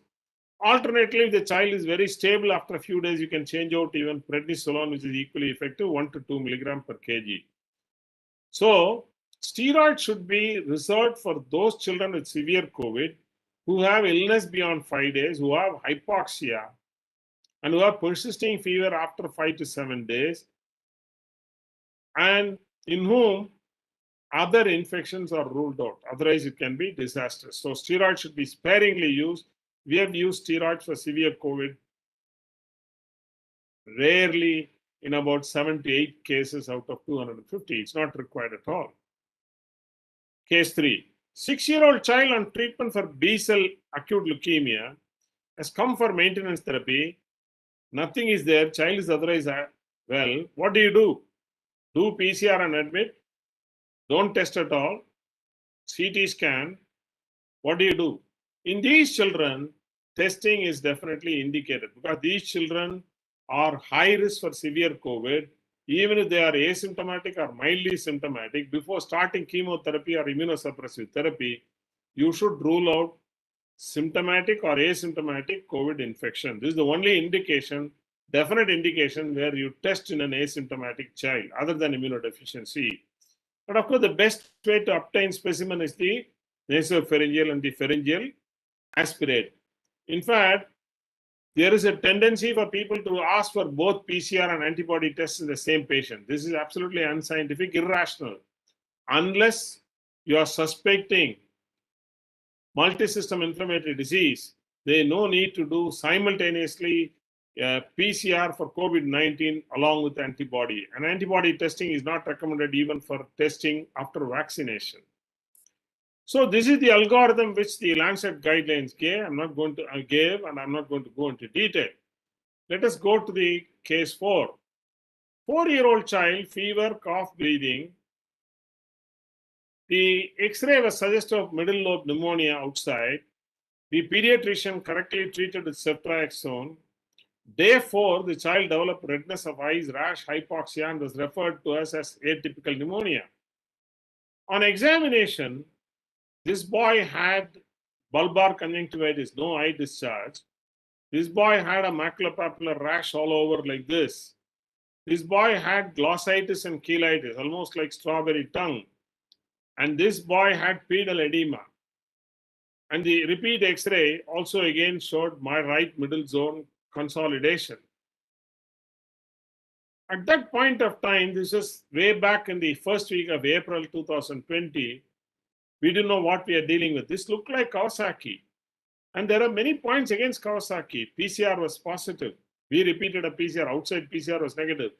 Alternately, if the child is very stable, after a few days, you can change out even prednisolone, which is equally effective, 1 to 2 milligram per kg. So, steroids should be reserved for those children with severe COVID who have illness beyond 5 days, who have hypoxia, and who have persisting fever after 5 to 7 days, and in whom other infections are ruled out. Otherwise, it can be disastrous. So, steroids should be sparingly used. We have used steroids for severe COVID rarely, in about 7 to 8 cases out of 250. It's not required at all. Case 3. 6-year-old child on treatment for B-cell acute leukemia has come for maintenance therapy. Nothing is there. Child is otherwise well. What do? Do PCR and admit. Don't test at all. CT scan. What do? In these children, testing is definitely indicated because these children are high risk for severe COVID. Even if they are asymptomatic or mildly symptomatic, before starting chemotherapy or immunosuppressive therapy, you should rule out symptomatic or asymptomatic COVID infection. This is the only indication, definite indication, where you test in an asymptomatic child other than immunodeficiency. But of course, the best way to obtain specimen is the nasopharyngeal and the pharyngeal aspirate. In fact, there is a tendency for people to ask for both PCR and antibody tests in the same patient. This is absolutely unscientific, irrational. Unless you are suspecting multisystem inflammatory disease, there is no need to do simultaneously PCR for COVID-19 along with antibody. And antibody testing is not recommended even for testing after vaccination. So this is the algorithm which the Lancet guidelines gave. I'm not going to and I'm not going to go into detail. Let us go to the case 4. 4-year-old child, fever, cough, breathing. The X-ray was suggestive of middle lobe pneumonia outside. The pediatrician correctly treated with ceftriaxone. Day 4, the child developed redness of eyes, rash, hypoxia, and was referred to us as atypical pneumonia. On examination, this boy had bulbar conjunctivitis, no eye discharge. This boy had a maculopapular rash all over like this. This boy had glossitis and cheilitis, almost like strawberry tongue. And this boy had pedal edema. And the repeat X-ray also again showed my right middle zone consolidation. At that point of time, this is way back in the first week of April 2020, we didn't know what we are dealing with. This looked like Kawasaki. And there are many points against Kawasaki. PCR was positive. We repeated a PCR. Outside PCR was negative.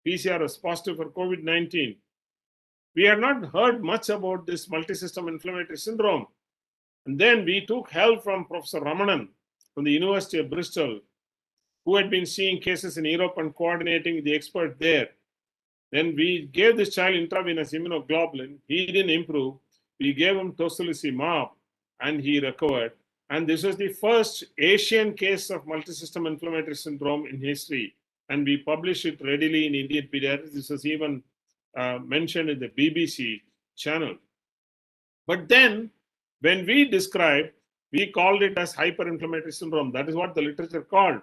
PCR was positive for COVID-19. We had not heard much about this multisystem inflammatory syndrome. And then we took help from Professor Ramanan from the University of Bristol, who had been seeing cases in Europe and coordinating with the expert there. Then we gave this child intravenous immunoglobulin. He didn't improve. We gave him tocilizumab and he recovered. And this was the first Asian case of multisystem inflammatory syndrome in history. And we published it readily in Indian Pediatrics. This was even mentioned in the BBC channel. But then when we described, we called it as hyperinflammatory syndrome. That is what the literature called.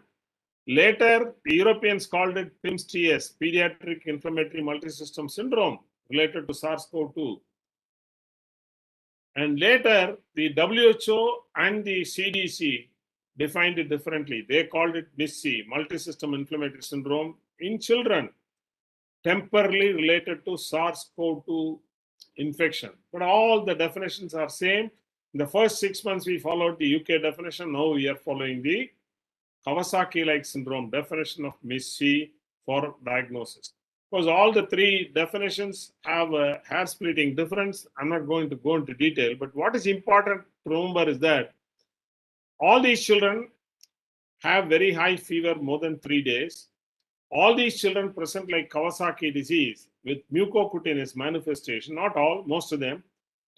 Later, the Europeans called it PIMS-TS, Pediatric Inflammatory Multisystem Syndrome, related to SARS-CoV-2. And later, the WHO and the CDC defined it differently. They called it MIS-C, Multisystem Inflammatory Syndrome, in children, temporarily related to SARS-CoV-2 infection. But all the definitions are same. In the first 6 months, we followed the UK definition. Now we are following the Kawasaki-like syndrome definition of MIS-C for diagnosis. Because all the three definitions have a hair-splitting difference. I'm not going to go into detail, but what is important to remember is that all these children have very high fever more than 3 days. All these children present like Kawasaki disease with mucocutaneous manifestation, not all, most of them.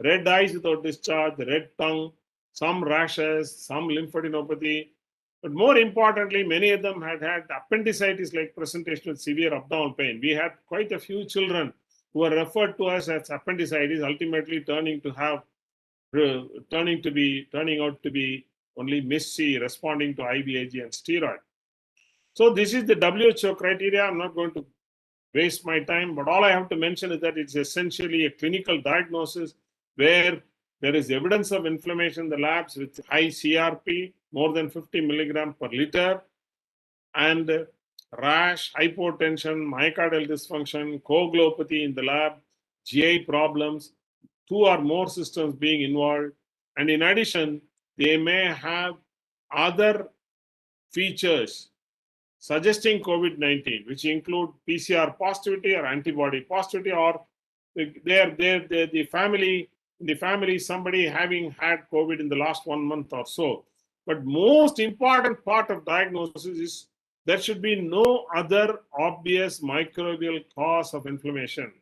Red eyes without discharge, red tongue, some rashes, some lymphadenopathy. But more importantly, many of them had appendicitis-like presentation with severe abdominal pain. We had quite a few children who were referred to us as appendicitis, ultimately turning out to be only MIS-C, responding to IVIG and steroid. So this is the WHO criteria. I'm not going to waste my time, but all I have to mention is that it's essentially a clinical diagnosis where there is evidence of inflammation in the labs with high CRP, more than 50 milligram per liter, and rash, hypotension, myocardial dysfunction, coagulopathy in the lab, GI problems, 2 or more systems being involved. And in addition, they may have other features suggesting COVID-19, which include PCR positivity or antibody positivity, or the family, somebody having had COVID in the last 1 month or so. But most important part of diagnosis is there should be no other obvious microbial cause of inflammation.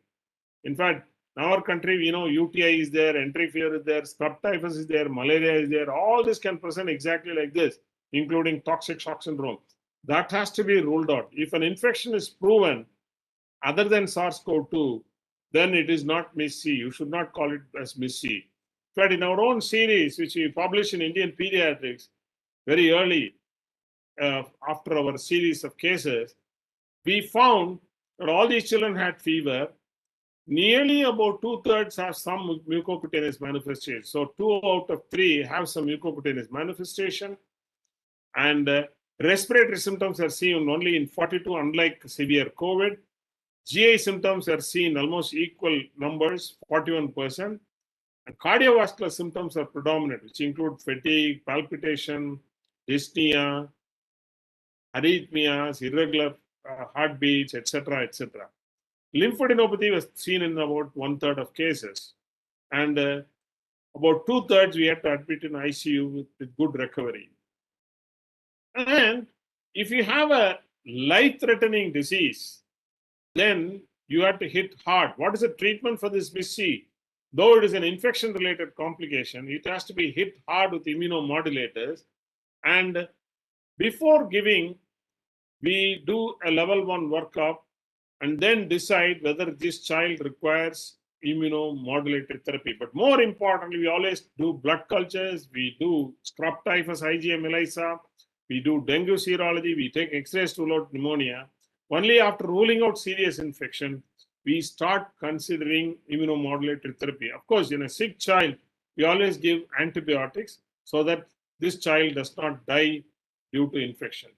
In fact, in our country, we know UTI is there, entry fever is there, scrub typhus is there, malaria is there. All this can present exactly like this, including toxic shock syndrome. That has to be ruled out. If an infection is proven other than SARS-CoV-2, then it is not MIS-C. You should not call it as MIS-C. But in our own series, which we published in Indian Pediatrics very early after our series of cases, we found that all these children had fever. Nearly about 2/3 have some mucocutaneous manifestation. So 2 out of 3 have some mucocutaneous manifestation. And respiratory symptoms are seen only in 42, unlike severe COVID. GI symptoms are seen almost equal numbers, 41%. And cardiovascular symptoms are predominant, which include fatigue, palpitation, dyspnea, arrhythmias, irregular heartbeats, etc., etc. Lymphadenopathy was seen in about 1/3 of cases. And about 2/3 we had to admit in ICU with good recovery. And if you have a life-threatening disease, then you have to hit hard. What is the treatment for this MIS-C? Though it is an infection-related complication, it has to be hit hard with immunomodulators. And before giving, we do a level 1 workup and then decide whether this child requires immunomodulated therapy. But more importantly, we always do blood cultures, we do scrub typhus, IgM, ELISA, we do dengue serology, we take X-rays to rule out pneumonia. Only after ruling out serious infection, we start considering immunomodulated therapy. Of course, in a sick child, we always give antibiotics so that this child does not die due to infection.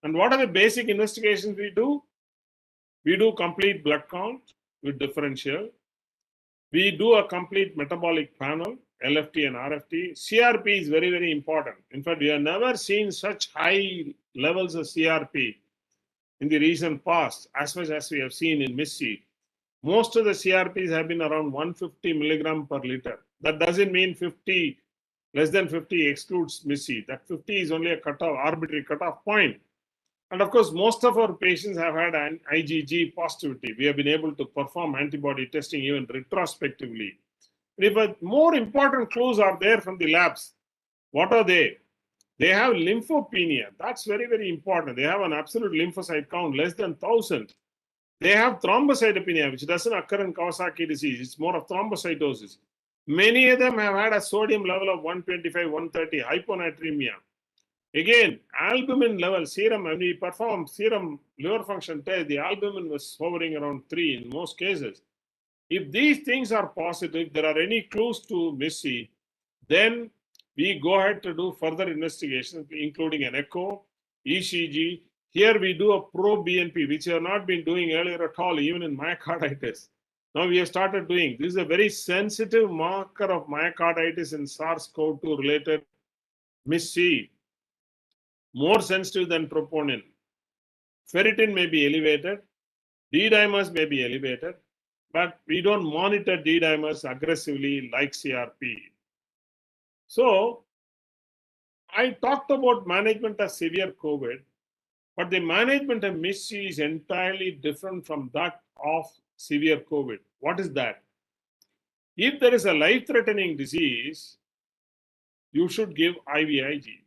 And what are the basic investigations we do? We do complete blood count with differential. We do a complete metabolic panel, LFT and RFT. CRP is very, very important. In fact, we have never seen such high levels of CRP in the recent past, as much as we have seen in MIS-C. Most of the CRPs have been around 150 milligram per liter. That doesn't mean 50, less than 50 excludes MIS-C. That 50 is only a cutoff, arbitrary cutoff point. And of course, most of our patients have had an IgG positivity. We have been able to perform antibody testing even retrospectively. If more important clues are there from the labs, what are they? They have lymphopenia. That's very, very important. They have an absolute lymphocyte count less than 1,000. They have thrombocytopenia, which doesn't occur in Kawasaki disease. It's more of thrombocytosis. Many of them have had a sodium level of 125, 130, hyponatremia. Again, albumin level, serum, when we perform serum liver function test, the albumin was hovering around 3 in most cases. If these things are positive, there are any clues to MIS-C, then we go ahead to do further investigations, including an echo, ECG. Here we do a pro-BNP, which we have not been doing earlier at all, even in myocarditis. Now we have started doing. This is a very sensitive marker of myocarditis in SARS-CoV-2 related MIS-C. More sensitive than troponin. Ferritin may be elevated, D-dimers may be elevated, but we don't monitor D-dimers aggressively like CRP. So, I talked about management of severe COVID, but the management of MIS-C is entirely different from that of severe COVID. What is that? If there is a life-threatening disease, you should give IVIG.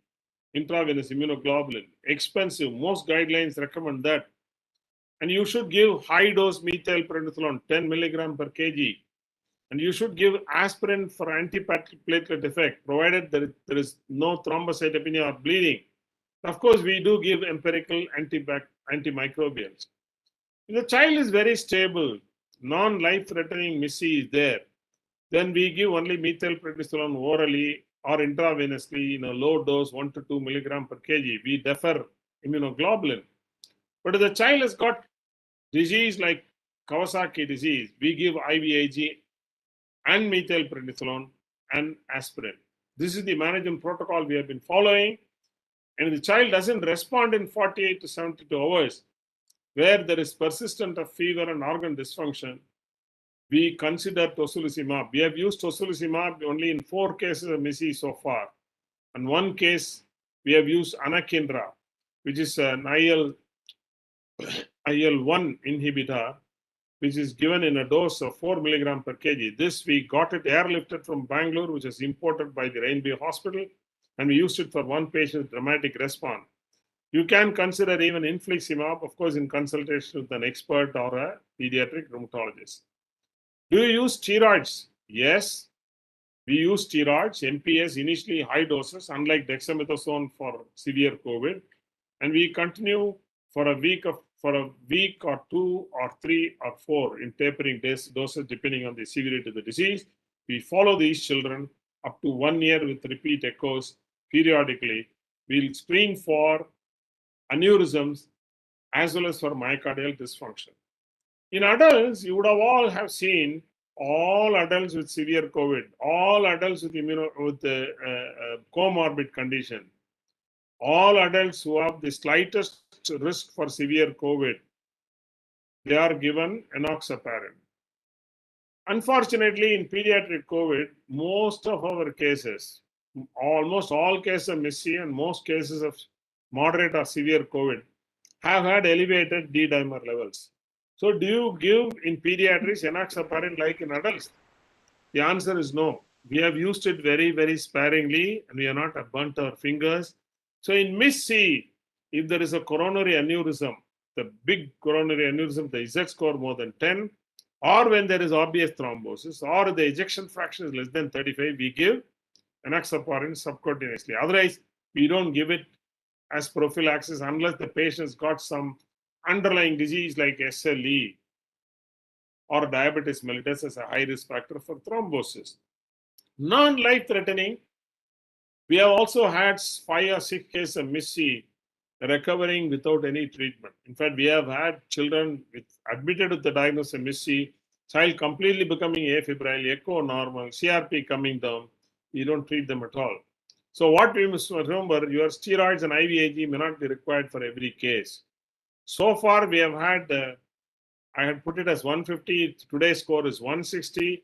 Intravenous immunoglobulin, expensive. Most guidelines recommend that. And you should give high-dose methylprednisolone, 10 milligram per kg. And you should give aspirin for antiplatelet effect, provided there is no thrombocytopenia or bleeding. Of course, we do give empirical antimicrobials. If the child is very stable, non-life-threatening MIS-C is there, then we give only methylprednisolone orally or intravenously in a low dose, 1 to 2 milligram per kg. We defer immunoglobulin. But if the child has got disease like Kawasaki disease, we give IVIG and methylprednisolone and aspirin. This is the management protocol we have been following. And if the child doesn't respond in 48 to 72 hours, where there is persistent of fever and organ dysfunction, we consider tocilizumab. We have used tocilizumab only in 4 cases of MIS-C so far. And 1 case, we have used anakinra, which is an IL-1 inhibitor, which is given in a dose of 4 milligram per kg. This we got it airlifted from Bangalore, which is imported by the Rainbow Hospital, and we used it for 1 patient with dramatic response. You can consider even infliximab, of course, in consultation with an expert or a pediatric rheumatologist. Do you use steroids? Yes, we use steroids, MPS, initially high doses, unlike dexamethasone for severe COVID. And we continue for a week or 2 or 3 or 4 in tapering doses depending on the severity of the disease. We follow these children up to 1 year with repeat echoes periodically. We'll screen for aneurysms as well as for myocardial dysfunction. In adults, you would have all have seen all adults with severe COVID, all adults with comorbid condition, all adults who have the slightest risk for severe COVID, they are given enoxaparin. Unfortunately, in pediatric COVID, most of our cases, almost all cases of MIS-C and most cases of moderate or severe COVID have had elevated D-dimer levels. So do you give in pediatrics enoxaparin like in adults? The answer is no. We have used it very, very sparingly and we have not burnt our fingers. So in MIS-C, if there is a coronary aneurysm, the big coronary aneurysm, the Z score more than 10, or when there is obvious thrombosis, or the ejection fraction is less than 35, we give enoxaparin subcutaneously. Otherwise, we don't give it as prophylaxis unless the patient's got some underlying disease like SLE or diabetes mellitus as a high risk factor for thrombosis. Non-life threatening, we have also had 5 or 6 cases of MIS-C recovering without any treatment. In fact, we have had children admitted with the diagnosis of Knchi, child completely becoming afebrile, echo normal, CRP coming down. You don't treat them at all. So what we must remember, your steroids and IVIG may not be required for every case. So far, we have had, I had put it as 150. Today's score is 160.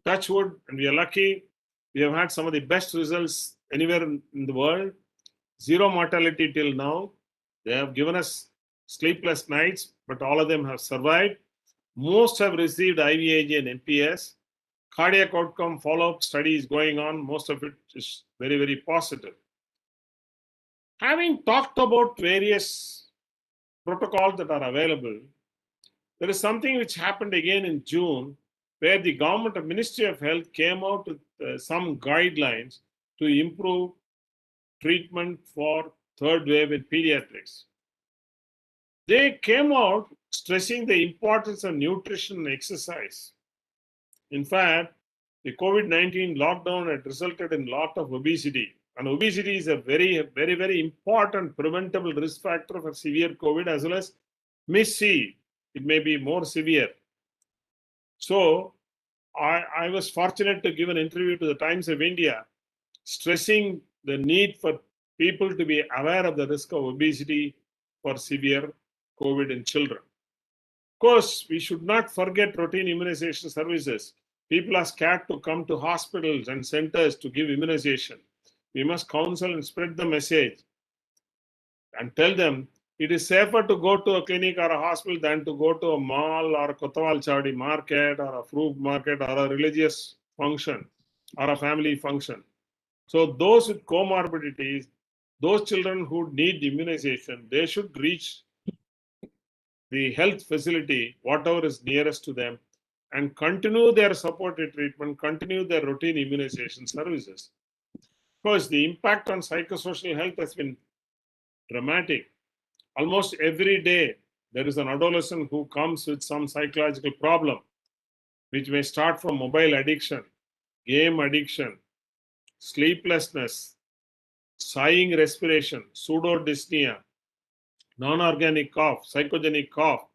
Touch wood, and we are lucky. We have had some of the best results anywhere in the world. Zero mortality till now. They have given us sleepless nights, but all of them have survived. Most have received IVIG and MPS. Cardiac outcome follow-up study is going on. Most of it is very, very positive. Having talked about various protocols that are available, there is something which happened again in June, where the government of Ministry of Health came out with some guidelines to improve treatment for third wave in pediatrics. They came out stressing the importance of nutrition and exercise. In fact, the COVID-19 lockdown had resulted in a lot of obesity. And obesity is a very, very, very important preventable risk factor for severe COVID as well as Knchi. It may be more severe. So I was fortunate to give an interview to the Times of India, stressing the need for people to be aware of the risk of obesity for severe COVID in children. Of course, we should not forget routine immunization services. People are scared to come to hospitals and centers to give immunization. We must counsel and spread the message and tell them it is safer to go to a clinic or a hospital than to go to a mall or a Kotawal Chowdi market or a fruit market or a religious function or a family function. So those with comorbidities, those children who need immunization, they should reach the health facility, whatever is nearest to them, and continue their supported treatment, continue their routine immunization services. Of course, the impact on psychosocial health has been dramatic. Almost every day, there is an adolescent who comes with some psychological problem, which may start from mobile addiction, game addiction, sleeplessness, sighing respiration, pseudo-dyspnea, non-organic cough, psychogenic cough,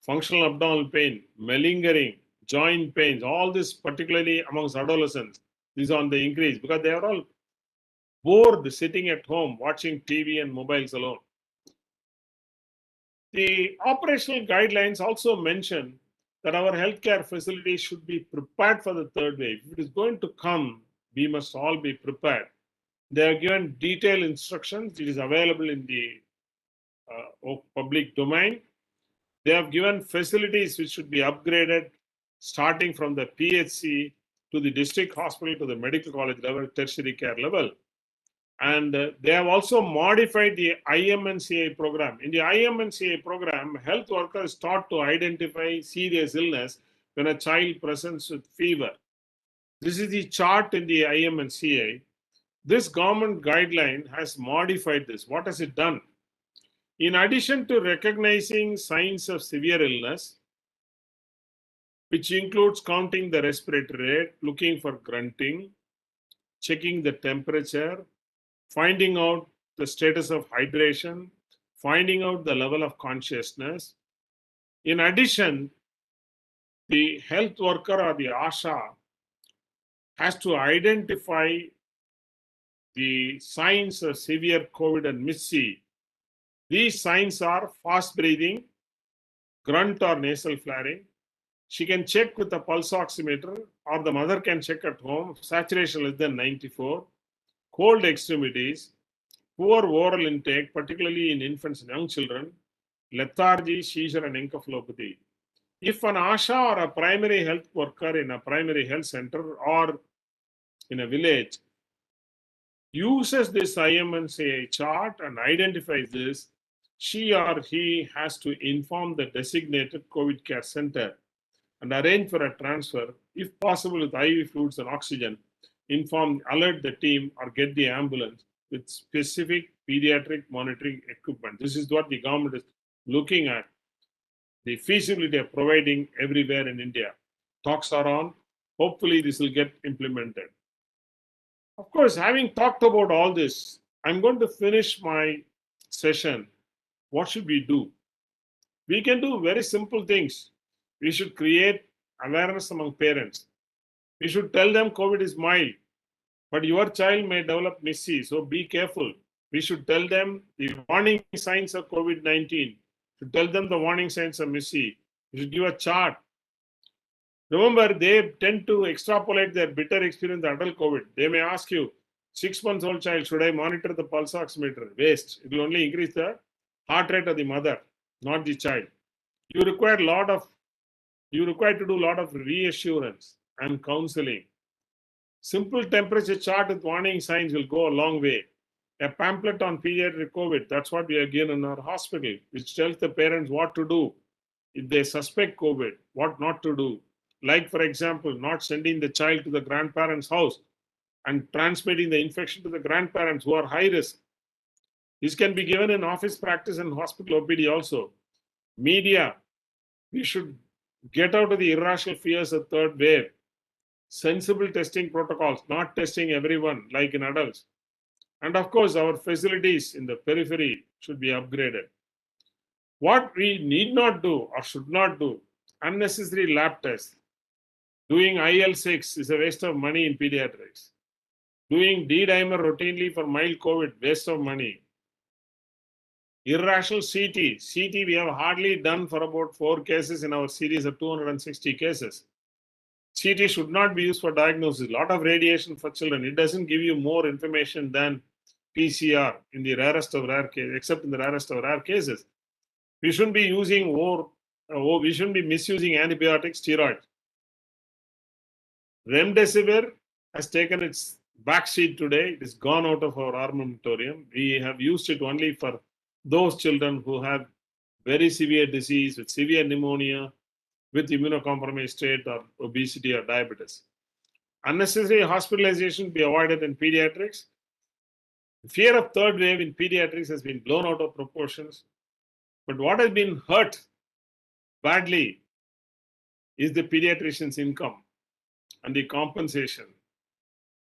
functional abdominal pain, malingering, joint pains, all this particularly amongst adolescents is on the increase because they are all bored sitting at home watching TV and mobiles alone. The operational guidelines also mention that our healthcare facilities should be prepared for the third wave. If it is going to come, we must all be prepared. They are given detailed instructions. It is available in the public domain. They have given facilities which should be upgraded, starting from the PHC to the district hospital to the medical college level, tertiary care level. And they have also modified the IMNCA program. In the IMNCA program, health workers taught to identify serious illness when a child presents with fever. This is the chart in the IMNCA. This government guideline has modified this. What has it done? In addition to recognizing signs of severe illness, which includes counting the respiratory rate, looking for grunting, checking the temperature, finding out the status of hydration, finding out the level of consciousness. In addition, the health worker or the ASHA has to identify the signs of severe COVID and Knchi. These signs are fast breathing, grunt or nasal flaring. She can check with a pulse oximeter, or the mother can check at home, saturation less than 94, cold extremities, poor oral intake, particularly in infants and young children, lethargy, seizure, and encephalopathy. If an ASHA or a primary health worker in a primary health center or in a village uses this IMNCA chart and identifies this, she or he has to inform the designated COVID care center and arrange for a transfer, if possible with IV fluids and oxygen, alert the team or get the ambulance with specific pediatric monitoring equipment. This is what the government is looking at, the feasibility of providing everywhere in India. Talks are on. Hopefully this will get implemented. Of course, having talked about all this, I'm going to finish my session, what should we do? We can do very simple things. We should create awareness among parents. We should tell them COVID is mild, but your child may develop Knchi, so be careful. We should tell them the warning signs of COVID-19. To tell them the warning signs of Knchi. We should give a chart. Remember, they tend to extrapolate their bitter experience with adult COVID. They may ask you, 6 months old child, should I monitor the pulse oximeter? Waste. It will only increase the heart rate of the mother, not the child. You require to do a lot of reassurance and counseling. Simple temperature chart with warning signs will go a long way. A pamphlet on pediatric COVID, that's what we are given in our hospital, which tells the parents what to do if they suspect COVID, what not to do. Like, for example, not sending the child to the grandparents' house and transmitting the infection to the grandparents who are high risk. This can be given in office practice and hospital OPD also. Media, we should get out of the irrational fears of third wave. Sensible testing protocols, not testing everyone like in adults. And of course, our facilities in the periphery should be upgraded. What we need not do or should not do, unnecessary lab tests. Doing IL-6 is a waste of money in pediatrics. Doing D-dimer routinely for mild COVID, waste of money. Irrational CT. CT we have hardly done for about 4 cases in our series of 260 cases. CT should not be used for diagnosis. A lot of radiation for children. It doesn't give you more information than PCR in the rarest of rare cases, except in the rarest of rare cases. We shouldn't be using we shouldn't be misusing antibiotics, steroids. Remdesivir has taken its backseat today. It is gone out of our armamentarium. We have used it only for those children who have very severe disease with severe pneumonia, with immunocompromised state or obesity or diabetes. Unnecessary hospitalization be avoided in pediatrics. The fear of third wave in pediatrics has been blown out of proportions. But what has been hurt badly is the pediatrician's income and the compensation,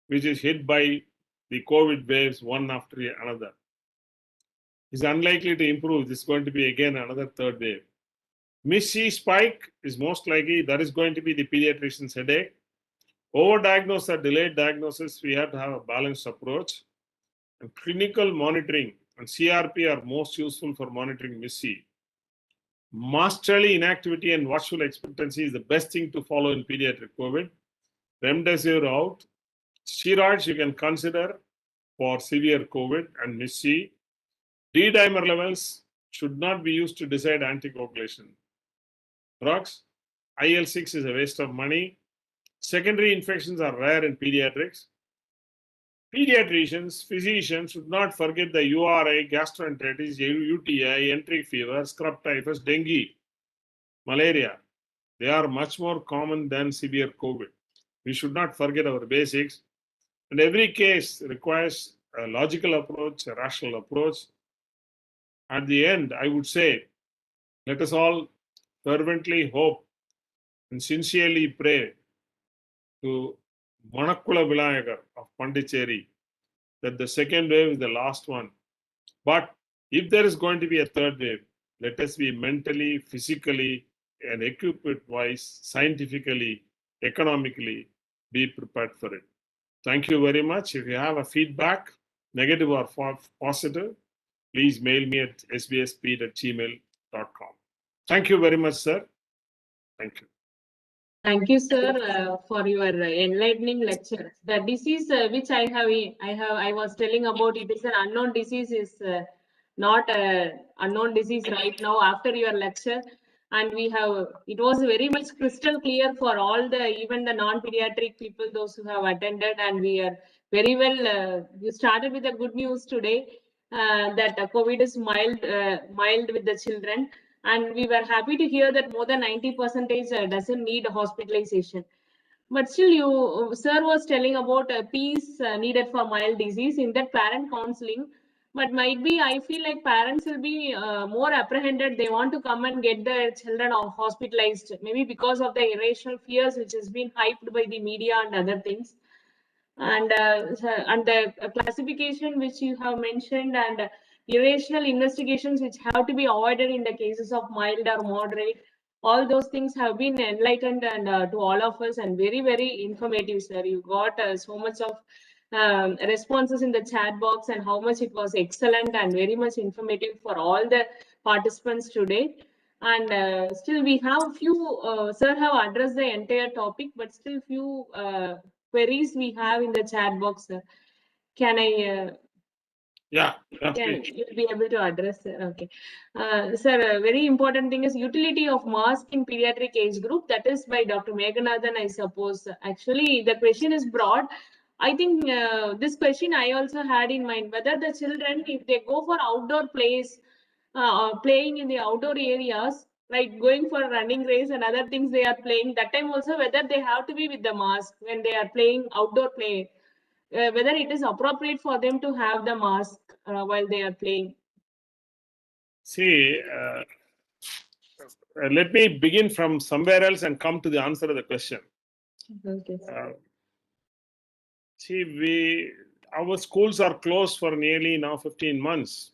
which is hit by the COVID waves one after another. Is unlikely to improve. This is going to be again another third wave. Knchi spike is most likely that is going to be the pediatrician's headache. Overdiagnosis or delayed diagnosis, we have to have a balanced approach. And clinical monitoring and CRP are most useful for monitoring Knchi. Masterly inactivity and watchful expectancy is the best thing to follow in pediatric COVID. Remdesivir out. Steroids you can consider for severe COVID and Knchi. D-dimer levels should not be used to decide anticoagulation. Drugs, IL-6 is a waste of money. Secondary infections are rare in pediatrics. Pediatricians, physicians should not forget the URI, gastroenteritis, UTI, enteric fever, scrub typhus, dengue, malaria. They are much more common than severe COVID. We should not forget our basics. And every case requires a logical approach, a rational approach. At the end, I would say, let us all fervently hope and sincerely pray to Manakula Vilayakar of Pondicherry that the second wave is the last one. But if there is going to be a third wave, let us be mentally, physically, and equipment-wise, scientifically, economically, be prepared for it. Thank you very much. If you have a feedback, negative or positive, please mail me at sbspeed@gmail.com. Thank you very much, sir. Thank you. Thank you, sir, for your enlightening lecture. The disease which I was telling about, it is an unknown disease, is not an unknown disease right now after your lecture. And it was very much crystal clear for all even the non-pediatric people, those who have attended. And we are very well, you started with the good news today that COVID is mild with the children. And we were happy to hear that more than 90% doesn't need hospitalization. But still, sir was telling about peace needed for mild disease in that parent counseling. But might be, I feel like parents will be more apprehended. They want to come and get their children hospitalized, maybe because of the irrational fears which has been hyped by the media and other things. And the classification which you have mentioned, and irrational investigations which have to be avoided in the cases of mild or moderate. All those things have been enlightened and to all of us, and very, very informative, sir. You got so much of responses in the chat box, and how much it was excellent and very much informative for all the participants today. And still we have few, sir have addressed the entire topic, but still few queries we have in the chat box, sir. Can I Yeah, can please. you'll be able to address, sir? Okay. Sir, a very important thing is utility of mask in pediatric age group. That is by Dr. Meghanathan, I suppose. Actually, the question is broad. I think this question I also had in mind, whether the children, if they go for outdoor plays, playing in the outdoor areas, like going for a running race and other things they are playing, that time also whether they have to be with the mask when they are playing outdoor play. Whether it is appropriate for them to have the mask while they are playing. See, let me begin from somewhere else and come to the answer of the question. Okay. See, our schools are closed for nearly now 15 months.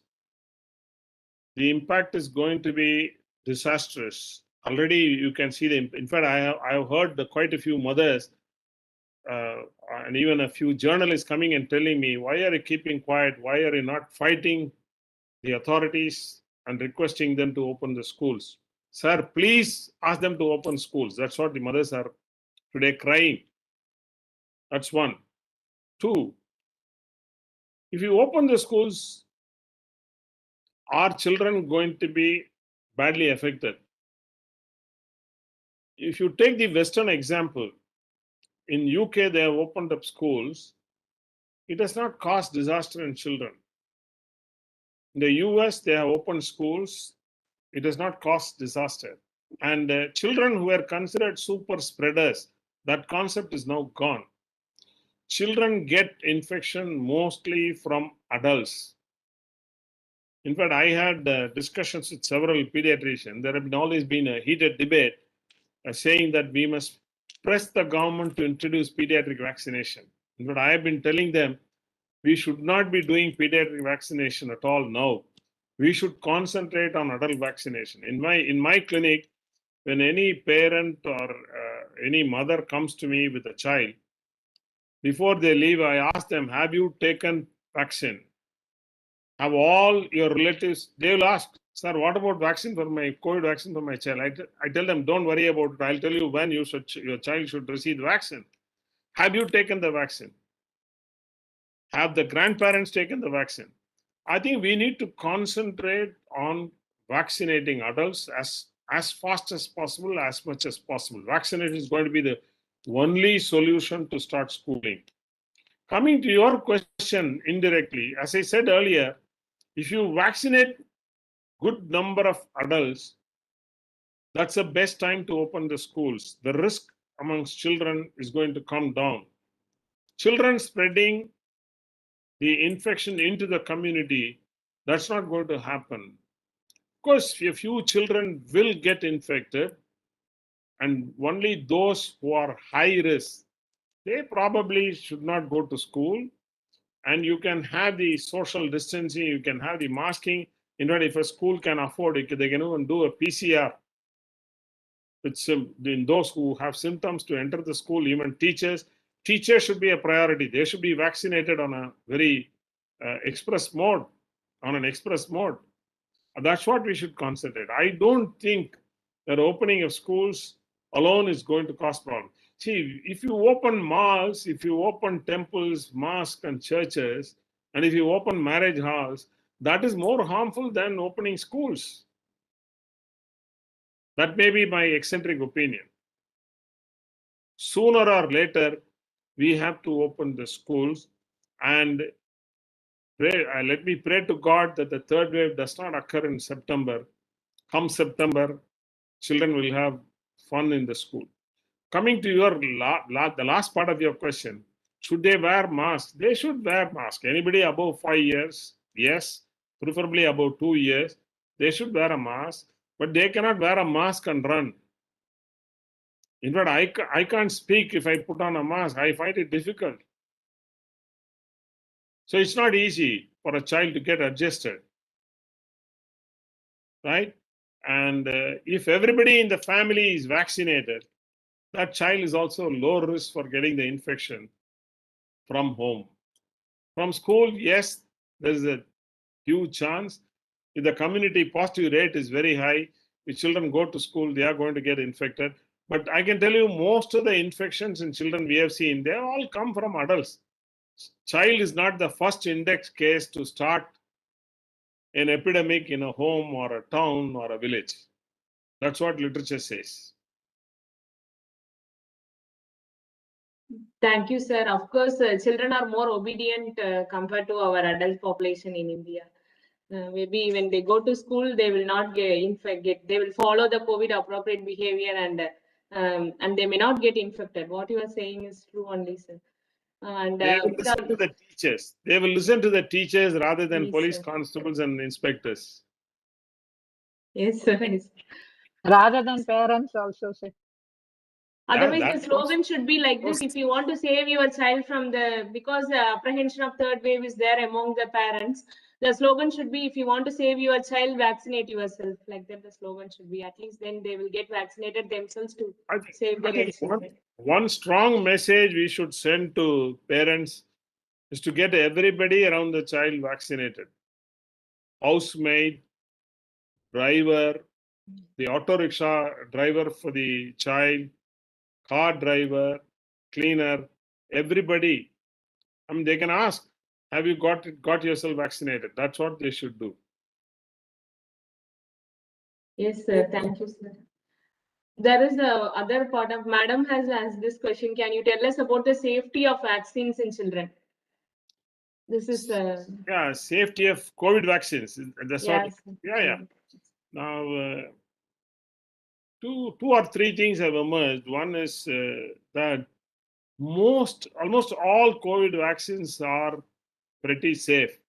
The impact is going to be disastrous. Already you can see in fact, I have heard quite a few mothers and even a few journalists coming and telling me, why are you keeping quiet? Why are you not fighting the authorities and requesting them to open the schools? Sir, please ask them to open schools. That's what the mothers are today crying. That's one. Two, if you open the schools, are children going to be badly affected? If you take the Western example, in UK they have opened up schools. It has not caused disaster in children. In the US they have opened schools. It has not caused disaster. And children who were considered super spreaders, that concept is now gone. Children get infection mostly from adults. In fact, I had discussions with several pediatricians. There have always been a heated debate saying that we must press the government to introduce pediatric vaccination. In fact, I have been telling them we should not be doing pediatric vaccination at all now. We should concentrate on adult vaccination. In my clinic, when any parent or any mother comes to me with a child, before they leave, I ask them, have you taken vaccine? Have all your relatives, they will ask, sir, what about vaccine for my COVID vaccine for my child? I tell them, don't worry about it. I'll tell you when your child should receive the vaccine. Have you taken the vaccine? Have the grandparents taken the vaccine? I think we need to concentrate on vaccinating adults as fast as possible, as much as possible. Vaccination is going to be the only solution to start schooling. Coming to your question indirectly, as I said earlier, if you vaccinate good number of adults, that's the best time to open the schools. The risk amongst children is going to come down. Children spreading the infection into the community, that's not going to happen. Of course, a few children will get infected, and only those who are high risk, they probably should not go to school. And you can have the social distancing, you can have the masking. In fact, if a school can afford it, they can even do a PCR. It's in those who have symptoms to enter the school, even teachers. Teachers should be a priority. They should be vaccinated on a very express mode, on an express mode. That's what we should concentrate. I don't think that opening of schools alone is going to cause problems. See, if you open malls, if you open temples, mosques, and churches, and if you open marriage halls, that is more harmful than opening schools. That may be my eccentric opinion. Sooner or later, we have to open the schools, and let me pray to God that the third wave does not occur in September. Come September, children will have fun in the school. Coming to your the last part of your question, should they wear masks? They should wear masks. Anybody above 5 years, yes, preferably above 2 years, they should wear a mask, but they cannot wear a mask and run. In fact, I can't speak if I put on a mask. I find it difficult. So it's not easy for a child to get adjusted. right? And if everybody in the family is vaccinated, that child is also low risk for getting the infection from home. From school, yes, there is a huge chance. If the community positive rate is very high, if children go to school, they are going to get infected. But I can tell you, most of the infections in children we have seen, they all come from adults. Child is not the first index case to start an epidemic in a home or a town or a village. That's what literature says. Thank you, sir. Of course, children are more obedient compared to our adult population in India. Maybe when they go to school, they will not get they will follow the COVID appropriate behavior and they may not get infected. What you are saying is true only, sir. And they will listen to the teachers. They will listen to the teachers rather than yes, police sir. constables and inspectors. Yes, sir. Yes. Rather than parents also, sir. Otherwise, the slogan should be like this: if you want to save your child from because the apprehension of third wave is there among the parents, the slogan should be: if you want to save your child, vaccinate yourself. Like that, the slogan should be. At least then they will get vaccinated themselves to save their children. One strong message we should send to parents is to get everybody around the child vaccinated. Housemaid, driver, the auto rickshaw driver for the child, car driver, cleaner, everybody. I mean, they can ask, have you got yourself vaccinated? That's what they should do. Yes, sir. Thank you, sir. There is a other part of Madam has asked this question. Can you tell us about the safety of vaccines in children? This is yeah, safety of COVID vaccines. That's yes. what. Yeah. Now, two or three things have emerged. One is that almost all COVID vaccines are pretty safe.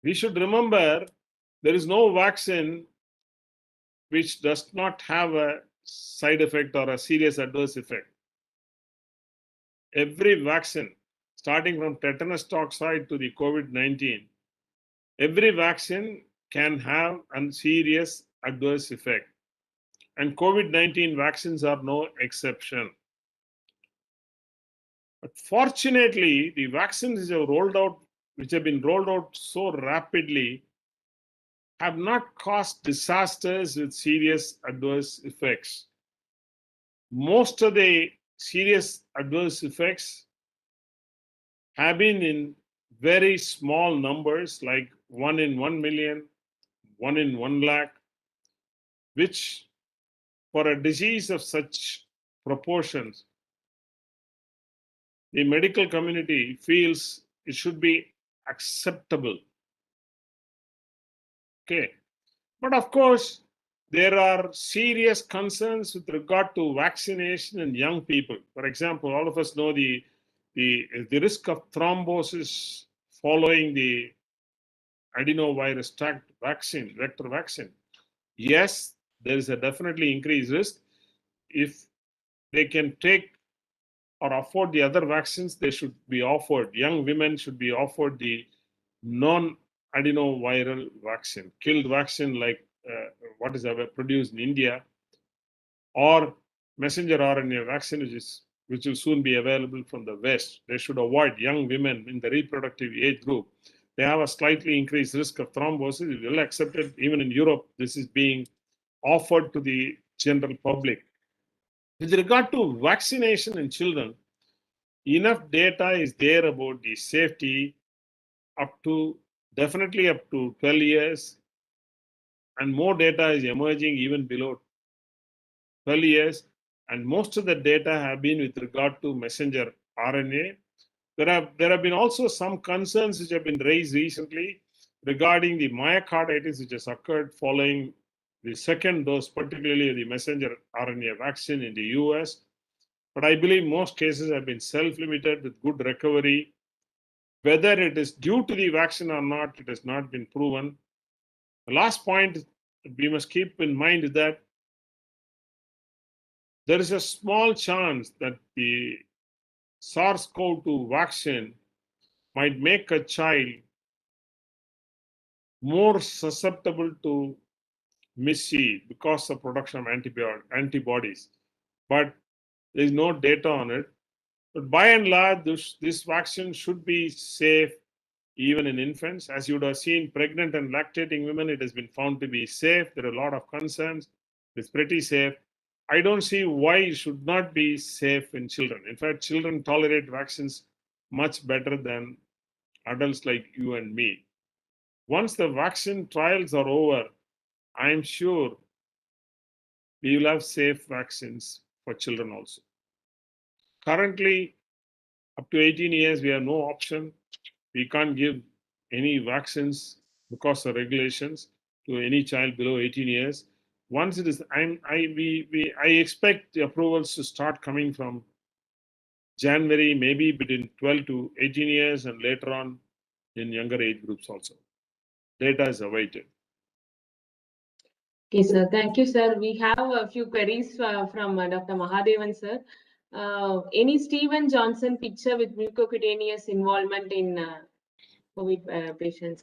We should remember there is no vaccine which does not have a side effect or a serious adverse effect. Every vaccine, starting from tetanus toxoid to the COVID-19, every vaccine can have a serious adverse effect. And COVID-19 vaccines are no exception. But fortunately, the vaccines which have been rolled out so rapidly, have not caused disasters with serious adverse effects. Most of the serious adverse effects have been in very small numbers, like 1 in 1 million, 1 in 1 lakh, which for a disease of such proportions, the medical community feels it should be acceptable. Okay. But of course, there are serious concerns with regard to vaccination in young people. For example, all of us know the risk of thrombosis following the adenovirus tract vaccine, vector vaccine. Yes, there is a definitely increased risk. If they can take or afford the other vaccines, they should be offered. Young women should be offered the non-adenoviral vaccine, killed vaccine like what is produced in India, or messenger RNA vaccine, which will soon be available from the West. They should avoid young women in the reproductive age group. They have a slightly increased risk of thrombosis. It's well accepted. Even in Europe, this is being offered to the general public. With regard to vaccination in children, enough data is there about the safety definitely up to 12 years, and more data is emerging even below 12 years, and most of the data have been with regard to messenger RNA. There have been also some concerns which have been raised recently regarding the myocarditis which has occurred following the second dose, particularly the messenger RNA vaccine in the US. But I believe most cases have been self-limited with good recovery. Whether it is due to the vaccine or not, it has not been proven. The last point we must keep in mind is that there is a small chance that the SARS-CoV-2 vaccine might make a child more susceptible to missee because of production of antibodies. But there is no data on it. But by and large, this vaccine should be safe even in infants. As you would have seen, pregnant and lactating women, it has been found to be safe. There are a lot of concerns. It's pretty safe. I don't see why it should not be safe in children. In fact, children tolerate vaccines much better than adults like you and me. Once the vaccine trials are over, I'm sure we will have safe vaccines for children also. Currently, up to 18 years, we have no option. We can't give any vaccines because of regulations to any child below 18 years. Once it is, I expect the approvals to start coming from January, maybe between 12 to 18 years, and later on in younger age groups also. Data is awaited. Okay, sir. Thank you, sir. We have a few queries from Dr. Mahadevan, sir. Any Stephen Johnson picture with mucocutaneous involvement in COVID patients?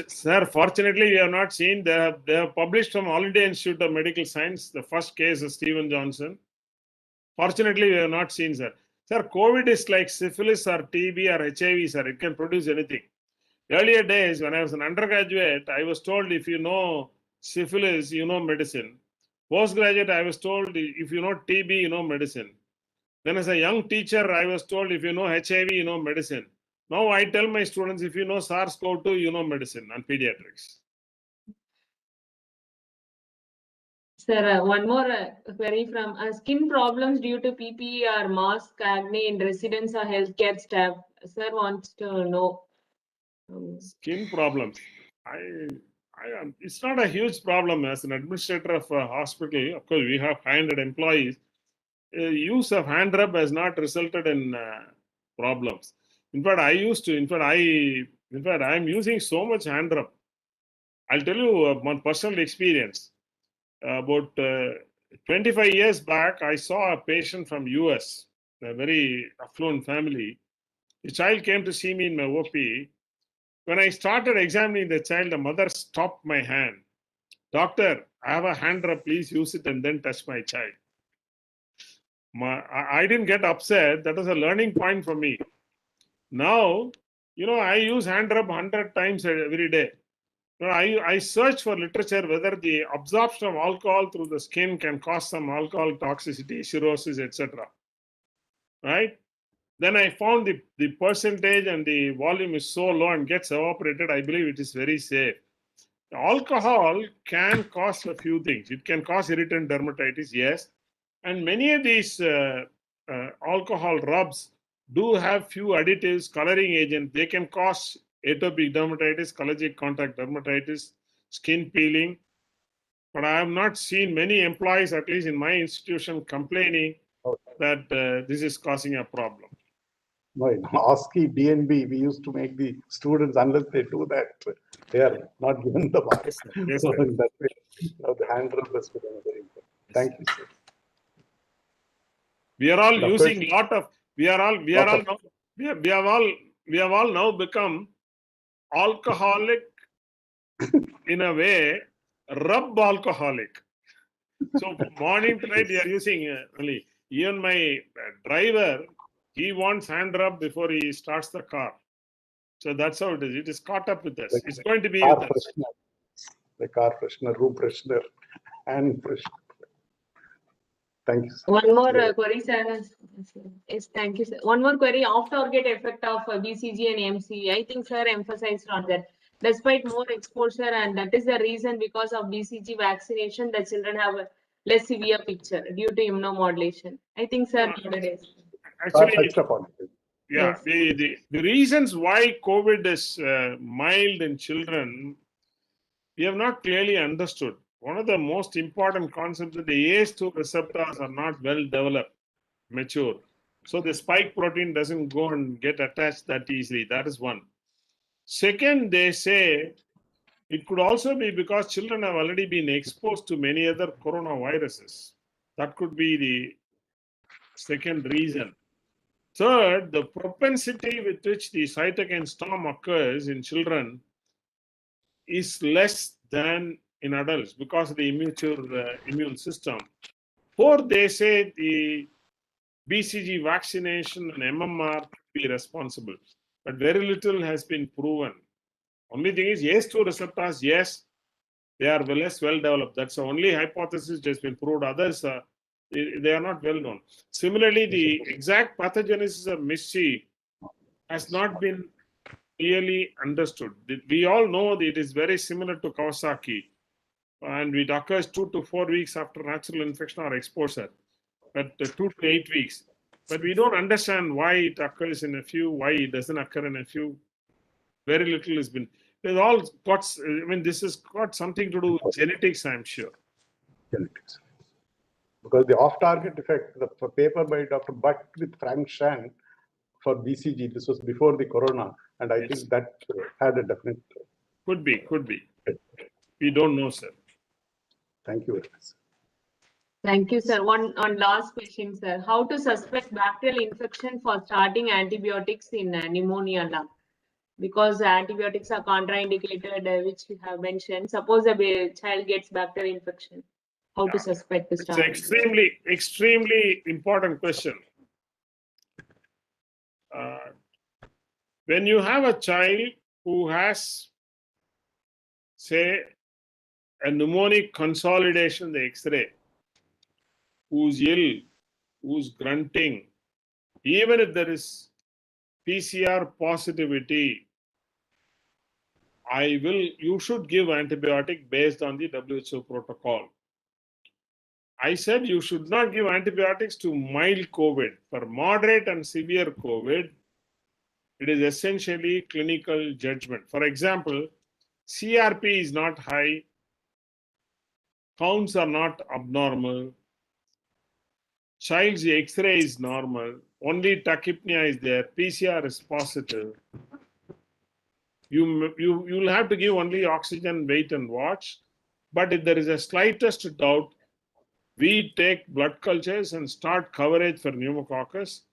Sir, fortunately, we have not seen. They have published from Holiday Institute of Medical Science the first case of Stephen Johnson. Fortunately, we have not seen, sir. Sir, COVID is like syphilis or TB or HIV, sir. It can produce anything. Earlier days, when I was an undergraduate, I was told if you know syphilis, you know medicine. Postgraduate, I was told if you know TB, you know medicine. Then as a young teacher, I was told if you know HIV, you know medicine. Now I tell my students, if you know SARS-CoV-2, you know medicine and pediatrics. Sir, one more query from skin problems due to PPE or mask, acne in residents or healthcare staff. Sir wants to know. Skin problems. It's not a huge problem as an administrator of a hospital. Of course, we have 500 employees. Use of hand rub has not resulted in problems. In fact, I'm using so much hand rub. I'll tell you one personal experience. About 25 years back, I saw a patient from US, a very affluent family. The child came to see me in my OP. When I started examining the child, the mother stopped my hand. Doctor, I have a hand rub, please use it and then touch my child. I didn't get upset. That was a learning point for me. Now, I use hand rub 100 times every day. I search for literature whether the absorption of alcohol through the skin can cause some alcohol toxicity, cirrhosis, etc. Right? Then I found the percentage and the volume is so low and gets evaporated. I believe it is very safe. Alcohol can cause a few things. It can cause irritant dermatitis, yes. And many of these alcohol rubs do have few additives, coloring agents. They can cause atopic dermatitis, allergic contact dermatitis, skin peeling. But I have not seen many employees, at least in my institution, complaining that this is causing a problem. No, in ASCII, DNB, we used to make the students, unless they do that, they are not given the mark. Yes, So sir. in that way, the hand rub has become very important. Thank you, sir. We are all Doctor, using lot of. We have all now become alcoholic in a way, rub alcoholic. So morning to night we are using only. Even my driver, he wants hand rub before he starts the car. So that's how it is. It is caught up with us. It's going to be with us. The car freshener, room freshener, and freshener. Thank you, sir. One more query, sir. Yes, thank you, sir. One more query, off-target effect of BCG and MC. I think sir emphasized on that. Despite more exposure, and that is the reason because of BCG vaccination, the children have a less severe picture due to immunomodulation. I think sir. Actually, yeah, yes. The reasons why COVID is mild in children, we have not clearly understood. One of the most important concepts is the ACE2 receptors are not well developed, mature. So the spike protein doesn't go and get attached that easily. That is one. Second, they say it could also be because children have already been exposed to many other coronaviruses. That could be the second reason. Third, the propensity with which the cytokine storm occurs in children is less than in adults because of the immature immune system. Fourth, they say the BCG vaccination and MMR be responsible, but very little has been proven. Only thing is, ACE2 receptors, yes, they are less well developed. That's the only hypothesis that has been proved. Others, they are not well known. Similarly, the exact pathogenesis of Knchi has not been clearly understood. We all know that it is very similar to Kawasaki, and it occurs 2 to 4 weeks after natural infection or exposure, but 2 to 8 weeks. But we don't understand why it occurs in a few, why it doesn't occur in a few. Very little has been. It's all got, I mean, this has got something to do with genetics, I'm sure. Genetics. Because the off-target effect, the paper by Dr. Butt with Frank Shan for BCG, this was before the corona, and I think that had a definite. Could be. We don't know, sir. Thank you very much. Thank you, sir. One last question, sir. How to suspect bacterial infection for starting antibiotics in pneumonia lung? Because antibiotics are contraindicated, which you have mentioned. Suppose a child gets bacterial infection, how to suspect the start? It's an extremely important question. When you have a child who has, say, a pneumonic consolidation in the X-ray, who's ill, who's grunting, even if there is PCR positivity, you should give antibiotic based on the WHO protocol. I said you should not give antibiotics to mild COVID. For moderate and severe COVID, it is essentially clinical judgment. For example, CRP is not high, counts are not abnormal, child's X-ray is normal, only tachypnea is there, PCR is positive. You'll have to give only oxygen, wait and watch. But if there is a slightest doubt, we take blood cultures and start coverage for pneumococcus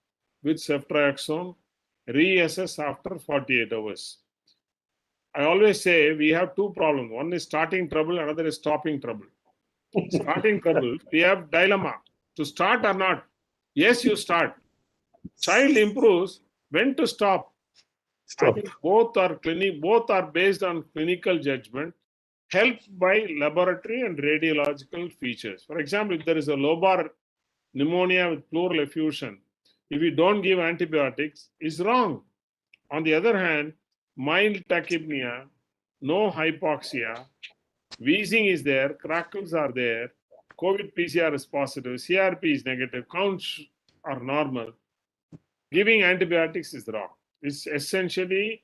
with ceftriaxone, reassess after 48 hours. I always say we have two problems. One is starting trouble, another is stopping trouble. Starting trouble, we have dilemma. To start or not? Yes, you start. Child improves, when to stop? I think both are based on clinical judgment, helped by laboratory and radiological features. For example, if there is a lobar pneumonia with pleural effusion, if you don't give antibiotics, it's wrong. On the other hand, mild tachypnea, no hypoxia, wheezing is there, crackles are there, COVID PCR is positive, CRP is negative, counts are normal. Giving antibiotics is wrong. It's essentially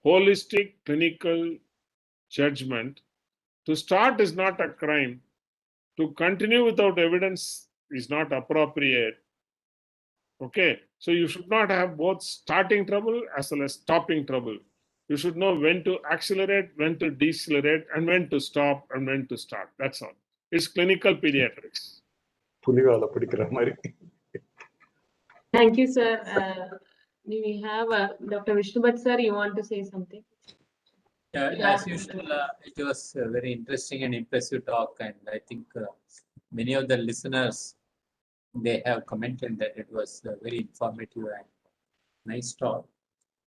holistic clinical judgment. To start is not a crime. To continue without evidence is not appropriate. Okay, so you should not have both starting trouble as well as stopping trouble. You should know when to accelerate, when to decelerate, and when to stop and when to start. That's all. It's clinical pediatrics. Thank you, sir. We have Dr. Vishnu, sir, you want to say something? As usual, it was a very interesting and impressive talk, and I think many of the listeners, they have commented that it was very informative and nice talk.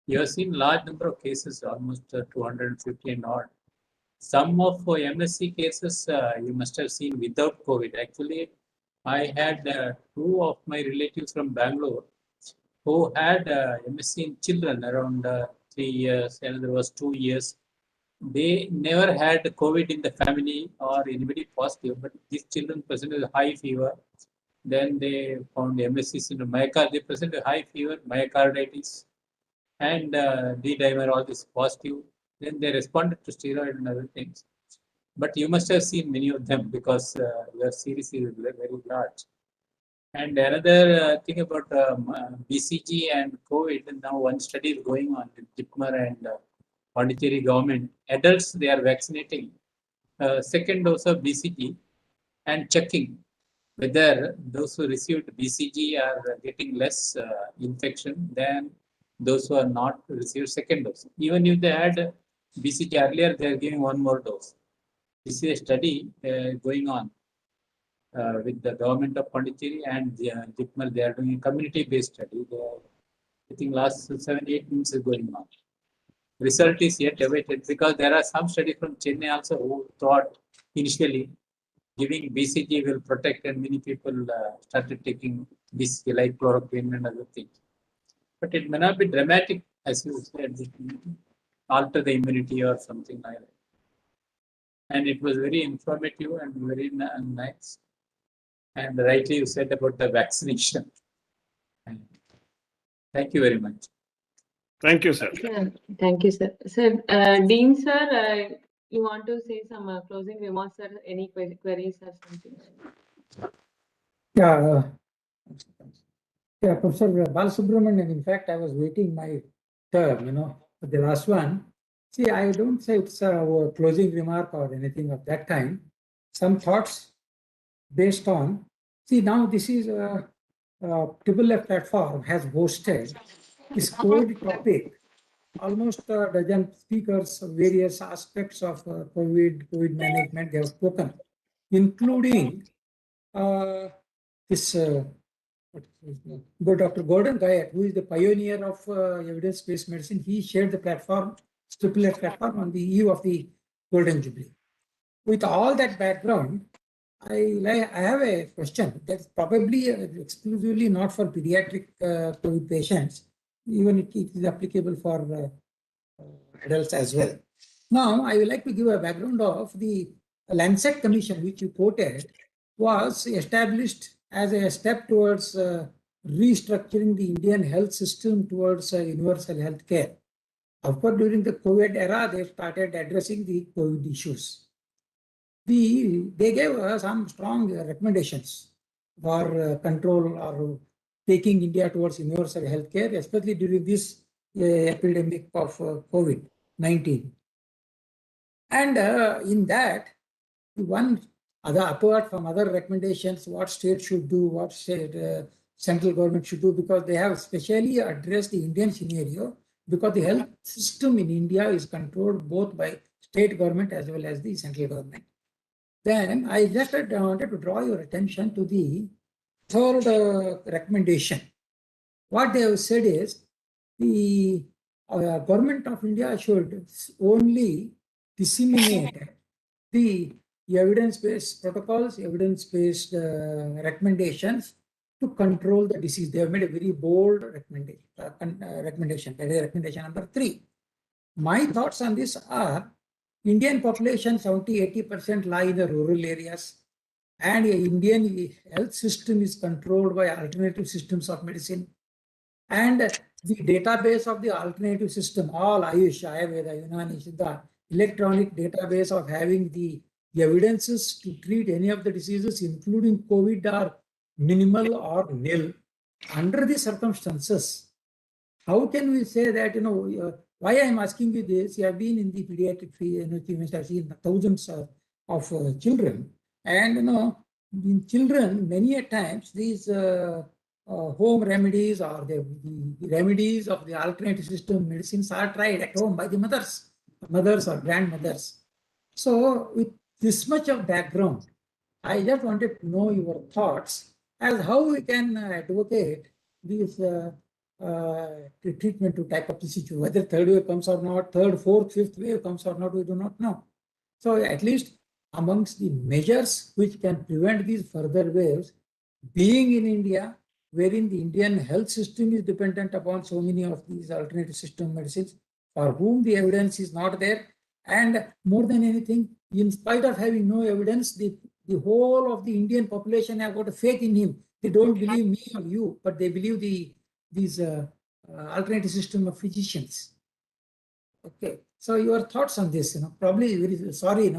You have seen large number of cases, almost 250 and odd. Some of MSc cases you must have seen without COVID. Actually, I had two of my relatives from Bangalore who had MSc in children around 3 years, another was 2 years. They never had COVID in the family or anybody positive, but these children presented with high fever. Then they found MSc in myocarditis. They presented high fever, myocarditis, and D-dimer, all this positive. Then they responded to steroid and other things. But you must have seen many of them because your series is very large. And another thing about BCG and COVID, now one study is going on with Jipmer and Pondicherry government. Adults, they are vaccinating second dose of BCG and checking whether those who received BCG are getting less infection than those who are not received second dose. Even if they had BCG earlier, they are giving one more dose. This is a study going on with the government of Pondicherry and JIPMER. They are doing a community-based study. I think last 7-8 months is going on. Result is yet awaited because there are some studies from Chennai also who thought initially giving BCG will protect, and many people started taking BCG like chloroquine and other things. But it may not be dramatic, as you said, alter the immunity or something like that. And it was very informative and very nice. And rightly you said about the vaccination. Thank you very much. Thank you, sir. Thank you, sir. Sir, Dean, sir, you want to say some closing remarks, sir? Any queries or something? Yeah, Professor Balasubramanian, in fact, I was waiting my term, for the last one. See, I don't say it's a closing remark or anything of that kind. Some thoughts based on, see, now this is a FFF platform has hosted this COVID topic. Almost a dozen speakers, various aspects of COVID management, they have spoken, including this Dr. Gordon Guyot, who is the pioneer of evidence-based medicine. He shared the platform, FFF platform, on the eve of the Golden Jubilee. With all that background, I have a question that's probably exclusively not for pediatric COVID patients, even it is applicable for adults as well. Now, I would like to give a background of the Lancet Commission, which you quoted, was established as a step towards restructuring the Indian health system towards universal health care. Of course, during the COVID era, they started addressing the COVID issues. They gave some strong recommendations for control or taking India towards universal health care, especially during this epidemic of COVID-19. And in that, one other, apart from other recommendations, what state should do, what state central government should do, because they have specially addressed the Indian scenario, because the health system in India is controlled both by state government as well as the central government. Then I just wanted to draw your attention to the third recommendation. What they have said is the government of India should only disseminate the evidence-based protocols, evidence-based recommendations to control the disease. They have made a very bold recommendation. That is recommendation number 3. My thoughts on this are, Indian population 70-80% lie in the rural areas, and the Indian health system is controlled by alternative systems of medicine. And the database of the alternative system, all Ayush, Ayurveda, Unani, Siddha, electronic database of having the evidences to treat any of the diseases, including COVID, are minimal or nil. Under the circumstances, how can we say that, why I am asking you this? You have been in the pediatric field, you must have seen thousands of children. And, in children, many a times, these home remedies or the remedies of the alternative system medicines are tried at home by the mothers or grandmothers. So with this much of background, I just wanted to know your thoughts as how we can advocate this treatment to tackle this issue. Whether third wave comes or not, third, fourth, fifth wave comes or not, we do not know. So at least amongst the measures which can prevent these further waves, being in India, wherein the Indian health system is dependent upon so many of these alternative system medicines, for whom the evidence is not there, and more than anything, in spite of having no evidence, the whole of the Indian population have got a faith in him. They don't believe me or you, but they believe these alternative system of physicians. Okay, so your thoughts on this? Probably very sorry.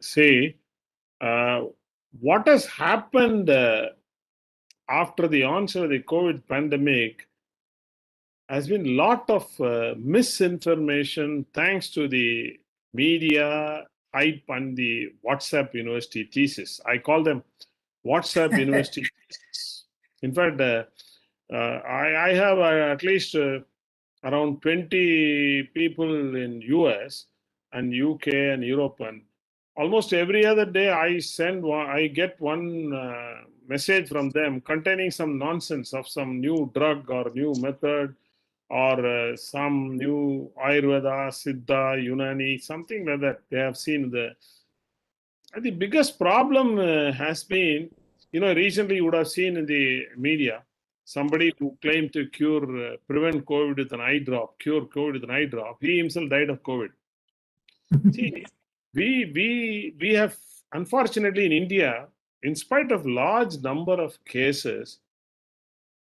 See, what has happened after the onset of the COVID pandemic has been a lot of misinformation thanks to the media hype and the WhatsApp university thesis. I call them WhatsApp university thesis. In fact, I have at least around 20 people in US and UK and Europe, and almost every other day I get one message from them containing some nonsense of some new drug or new method or some new Ayurveda, Siddha, Unani, something like that. They have seen the biggest problem has been, recently you would have seen in the media, somebody who claimed to prevent COVID with an eye drop, cure COVID with an eye drop. He himself died of COVID. See, we have, unfortunately in India, in spite of large number of cases,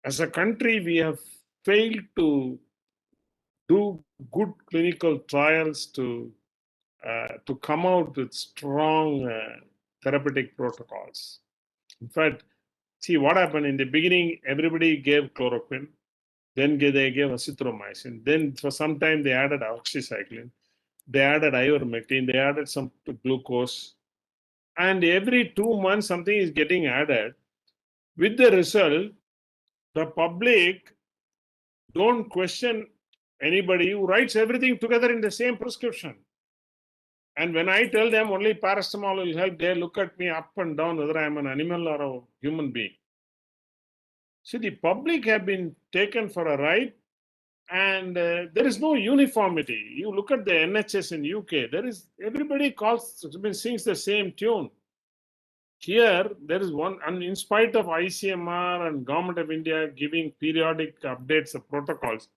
as a country, we have failed to do good clinical trials to come out with strong therapeutic protocols. In fact, see what happened in the beginning, everybody gave chloroquine, then they gave azithromycin, then for some time they added oxycycline, they added ivermectin, they added some glucose, and every 2 months something is getting added. With the result, the public don't question anybody who writes everything together in the same prescription. And when I tell them only paracetamol will help, they look at me up and down whether I am an animal or a human being. So the public have been taken for a ride, and there is no uniformity. You look at the NHS in UK, everybody sings the same tune. Here, there is one, and in spite of ICMR and Government of India giving periodic updates of protocols,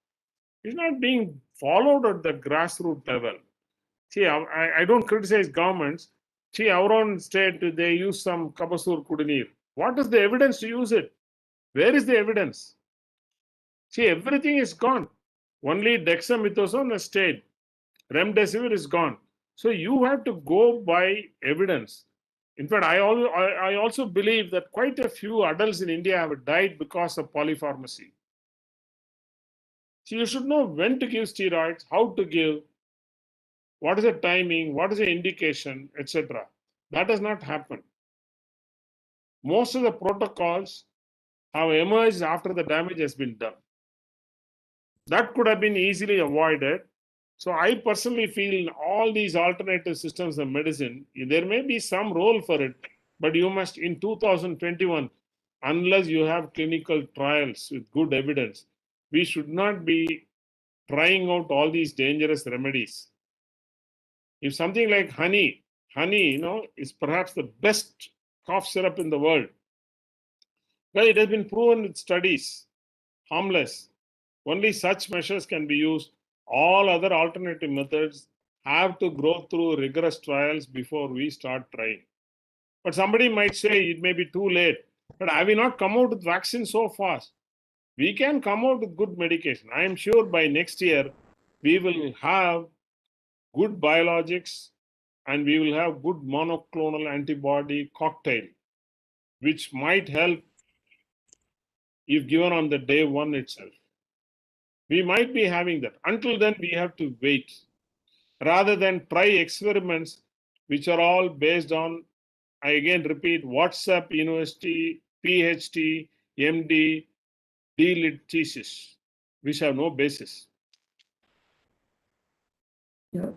it's not being followed at the grassroots level. See, I don't criticize governments. See, our own state, they use some Kabasur Kudineer. What is the evidence to use it? Where is the evidence? See, everything is gone. Only dexamethasone has stayed. Remdesivir is gone. So you have to go by evidence. In fact, I also believe that quite a few adults in India have died because of polypharmacy. So you should know when to give steroids, how to give, what is the timing, what is the indication, etc. That has not happened. Most of the protocols have emerged after the damage has been done. That could have been easily avoided. So I personally feel all these alternative systems of medicine, there may be some role for it, but you must, in 2021, unless you have clinical trials with good evidence, we should not be trying out all these dangerous remedies. If something like honey, is perhaps the best cough syrup in the world. Well, it has been proven with studies, harmless. Only such measures can be used. All other alternative methods have to go through rigorous trials before we start trying. But somebody might say it may be too late. But have we not come out with vaccines so fast? We can come out with good medication. I am sure by next year, we will have good biologics and we will have good monoclonal antibody cocktail, which might help if given on the day one itself. We might be having that. Until then, we have to wait. Rather than try experiments which are all based on, I again repeat, WhatsApp University, PhD, MD, D.Litt thesis, which have no basis. Yeah,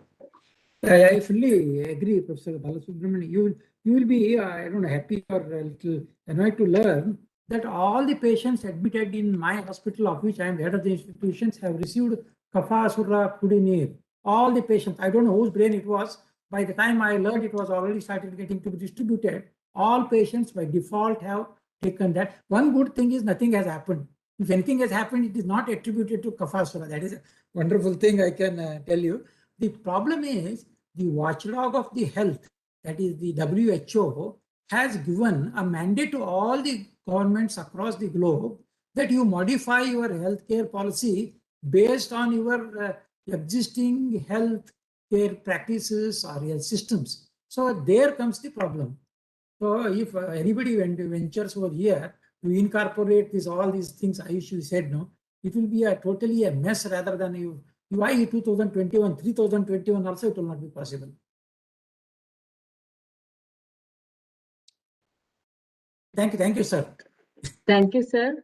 I fully agree, Professor Balasubramanian. You will be, I don't know, happy or a little annoyed to learn that all the patients admitted in my hospital, of which I am head of the institutions, have received Kafasura Kudineer. All the patients, I don't know whose brain it was. By the time I learned, it was already started getting to be distributed. All patients by default have taken that. One good thing is nothing has happened. If anything has happened, it is not attributed to Kafasura. That is a wonderful thing I can tell you. The problem is the watchdog of the health, that is the WHO, has given a mandate to all the governments across the globe that you modify your healthcare policy based on your existing healthcare practices or health systems. So there comes the problem. So if anybody ventures over here to incorporate all these things Ayush said, no, it will be totally a mess rather than why 2021, 3021 also it will not be possible. Thank you, sir. Thank you, sir.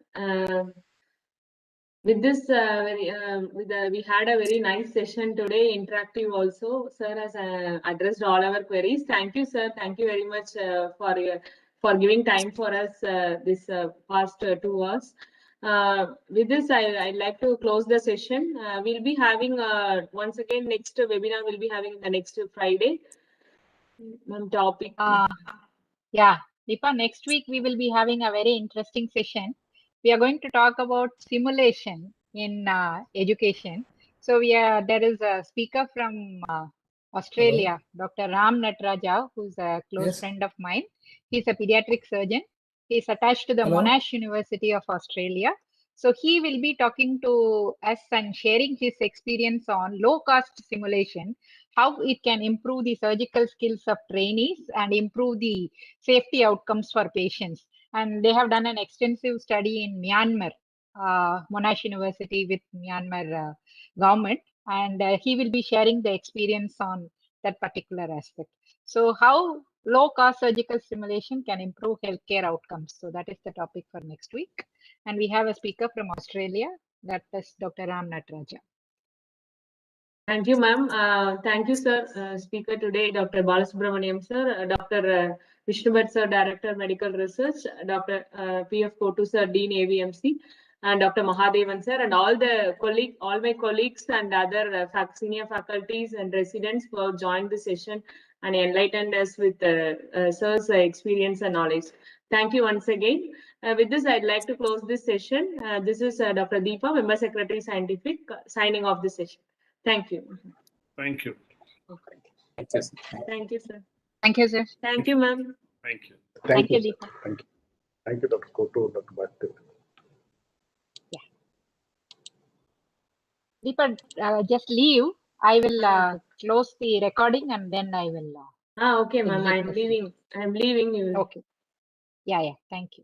With this, we had a very nice session today, interactive also. Sir has addressed all our queries. Thank you, sir. Thank you very much for giving time for us this past 2 hours. With this, I'd like to close the session. We'll be having once again next webinar. We'll be having the next Friday. One topic. Yeah, Deepa, next week we will be having a very interesting session. We are going to talk about simulation in education. So there is a speaker from Australia, Dr. Ram Natraja, who's a close friend of mine. He's a pediatric surgeon. He's attached to the Monash University of Australia. So he will be talking to us and sharing his experience on low-cost simulation, how it can improve the surgical skills of trainees and improve the safety outcomes for patients. And they have done an extensive study in Myanmar, Monash University with Myanmar government, and he will be sharing the experience on that particular aspect. So how low-cost surgical simulation can improve healthcare outcomes. So that is the topic for next week. And we have a speaker from Australia, that is Dr. Ram Natraja. Thank you, ma'am. Thank you, sir. Speaker today, Dr. Balasubramanian, sir, Dr. Vishnubhat, sir, Director, Medical Research, Dr. P.F. Kotu, sir, Dean, AVMC, and Dr. Mahadevan, sir, and all my colleagues and other senior faculties and residents who have joined the session and enlightened us with sir's experience and knowledge. Thank you once again. With this, I'd like to close this session. This is Dr. Deepa, Member Secretary Scientific, signing off the session. Thank you. Thank you. Thank you, sir. Thank you, sir. Thank you, ma'am. Thank you. Thank you, Deepa. Thank you. Thank you, Dr. Kotu, Dr. Bhatt. Deepa, just leave. I will close the recording and then I will. Okay, ma'am. I'm leaving. I'm leaving you. Okay. Yeah. Thank you.